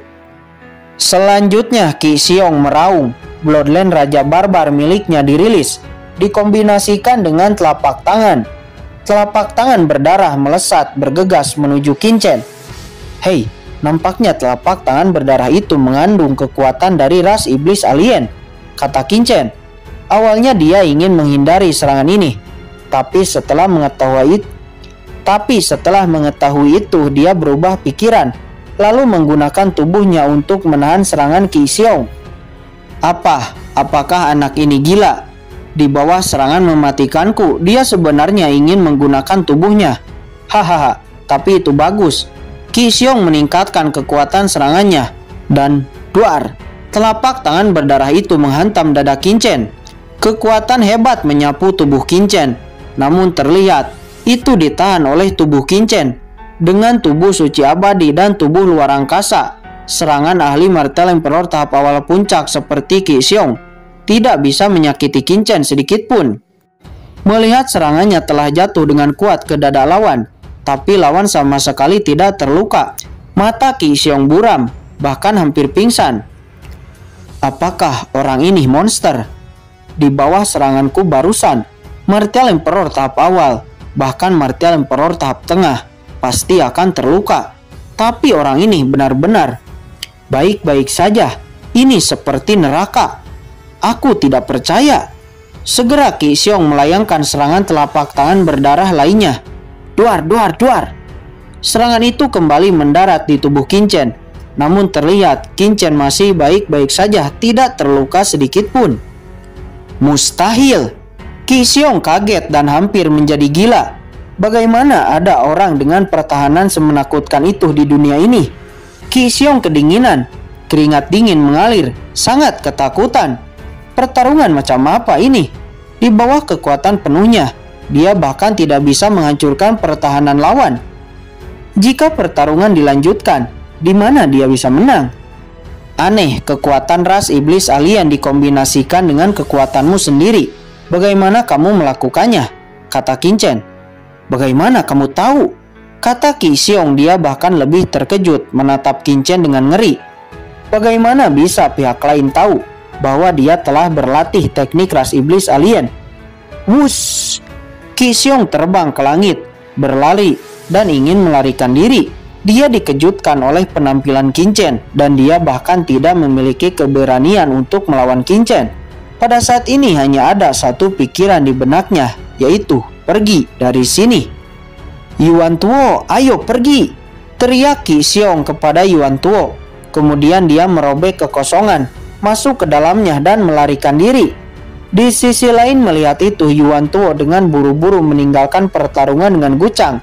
S1: Selanjutnya Qi Xiong meraung. Bloodline Raja Barbar miliknya dirilis, dikombinasikan dengan telapak tangan. Telapak tangan berdarah melesat bergegas menuju Qin Chen. Hei, nampaknya telapak tangan berdarah itu mengandung kekuatan dari ras iblis alien, kata Qin Chen. Awalnya dia ingin menghindari serangan ini, tapi setelah mengetahui itu dia berubah pikiran, lalu menggunakan tubuhnya untuk menahan serangan Qi Xiong. Apakah anak ini gila? Di bawah serangan mematikanku, dia sebenarnya ingin menggunakan tubuhnya. Hahaha, tapi itu bagus. Qi Xiong meningkatkan kekuatan serangannya, dan duar, telapak tangan berdarah itu menghantam dada Qin Chen. Kekuatan hebat menyapu tubuh Qin Chen, namun terlihat itu ditahan oleh tubuh Qin Chen. Dengan tubuh suci abadi dan tubuh luar angkasa, serangan ahli martial emperor tahap awal puncak seperti Qi Xiong tidak bisa menyakiti Qin Chen sedikit pun. Melihat serangannya telah jatuh dengan kuat ke dada lawan, tapi lawan sama sekali tidak terluka. Mata Qi Xiong buram, bahkan hampir pingsan. Apakah orang ini monster? Di bawah seranganku barusan, martial emperor tahap awal, bahkan martial emperor tahap tengah, pasti akan terluka. Tapi orang ini benar-benar baik-baik saja. Ini seperti neraka. Aku tidak percaya. Segera Qi Xiong melayangkan serangan telapak tangan berdarah lainnya. Duar, duar, duar. Serangan itu kembali mendarat di tubuh Qin Chen. Namun terlihat Qin Chen masih baik-baik saja, tidak terluka sedikit pun. Mustahil. Qi Xiong kaget dan hampir menjadi gila. Bagaimana ada orang dengan pertahanan semenakutkan itu di dunia ini? Qi Xiong kedinginan, keringat dingin mengalir, sangat ketakutan. Pertarungan macam apa ini? Di bawah kekuatan penuhnya, dia bahkan tidak bisa menghancurkan pertahanan lawan. Jika pertarungan dilanjutkan, di mana dia bisa menang? Aneh, kekuatan ras iblis alien dikombinasikan dengan kekuatanmu sendiri. Bagaimana kamu melakukannya? Kata Qin Chen. Bagaimana kamu tahu? Kata Qi Xiong. Dia bahkan lebih terkejut menatap Qin Chen dengan ngeri. Bagaimana bisa pihak lain tahu bahwa dia telah berlatih teknik ras iblis alien? Wush! Qi Xiong terbang ke langit, berlari, dan ingin melarikan diri. Dia dikejutkan oleh penampilan Qin Chen, dan dia bahkan tidak memiliki keberanian untuk melawan Qin Chen. Pada saat ini hanya ada satu pikiran di benaknya, yaitu pergi dari sini. Yuan Tuo, ayo pergi! Teriak Qi Xiong kepada Yuan Tuo. Kemudian dia merobek kekosongan, masuk ke dalamnya dan melarikan diri. Di sisi lain melihat itu, Yuan Tuo dengan buru-buru meninggalkan pertarungan dengan Gucang,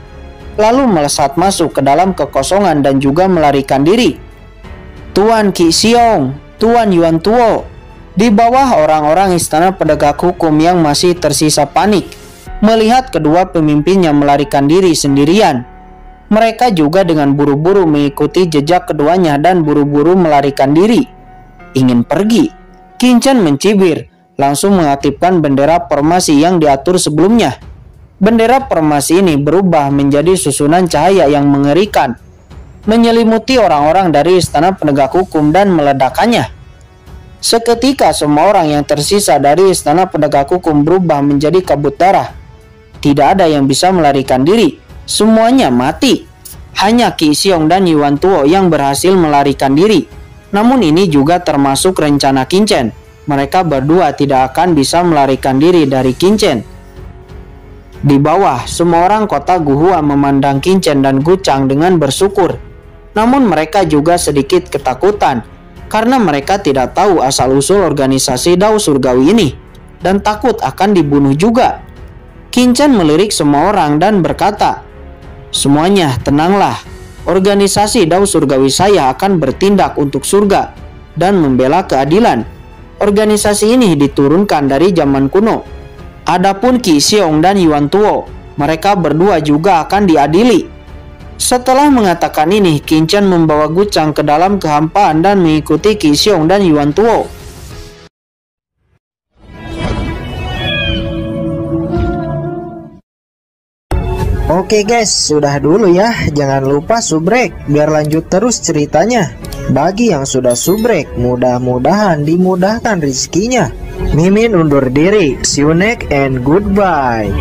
S1: lalu melesat masuk ke dalam kekosongan dan juga melarikan diri. Tuan Qi Xiong, Tuan Yuan Tuo. Di bawah orang-orang istana penegak hukum yang masih tersisa panik melihat kedua pemimpinnya melarikan diri sendirian. Mereka juga dengan buru-buru mengikuti jejak keduanya dan buru-buru melarikan diri. Ingin pergi. Qin Chen mencibir, langsung mengaktifkan bendera formasi yang diatur sebelumnya. Bendera formasi ini berubah menjadi susunan cahaya yang mengerikan, menyelimuti orang-orang dari istana penegak hukum dan meledakannya. Seketika semua orang yang tersisa dari istana penegak hukum berubah menjadi kabut darah. Tidak ada yang bisa melarikan diri, semuanya mati. Hanya Qi Xiong dan Yuan Tuo yang berhasil melarikan diri. Namun ini juga termasuk rencana Qin Chen. Mereka berdua tidak akan bisa melarikan diri dari Qin Chen. Di bawah, semua orang kota Guhua memandang Qin Chen dan Gucang dengan bersyukur. Namun mereka juga sedikit ketakutan, karena mereka tidak tahu asal-usul organisasi Dao Surgawi ini, dan takut akan dibunuh juga. Qin Chen melirik semua orang dan berkata, "Semuanya tenanglah, organisasi Dao Surgawi saya akan bertindak untuk surga dan membela keadilan. Organisasi ini diturunkan dari zaman kuno. Adapun Qi Xiong dan Yuan Tuo, mereka berdua juga akan diadili." Setelah mengatakan ini, Qin Chen membawa Gucang ke dalam kehampaan dan mengikuti Qi Xiong dan Yuan Tuo. Oke guys, sudah dulu ya. Jangan lupa subrek biar lanjut terus ceritanya. Bagi yang sudah subrek, mudah-mudahan dimudahkan rezekinya. Mimin undur diri. See you next and goodbye.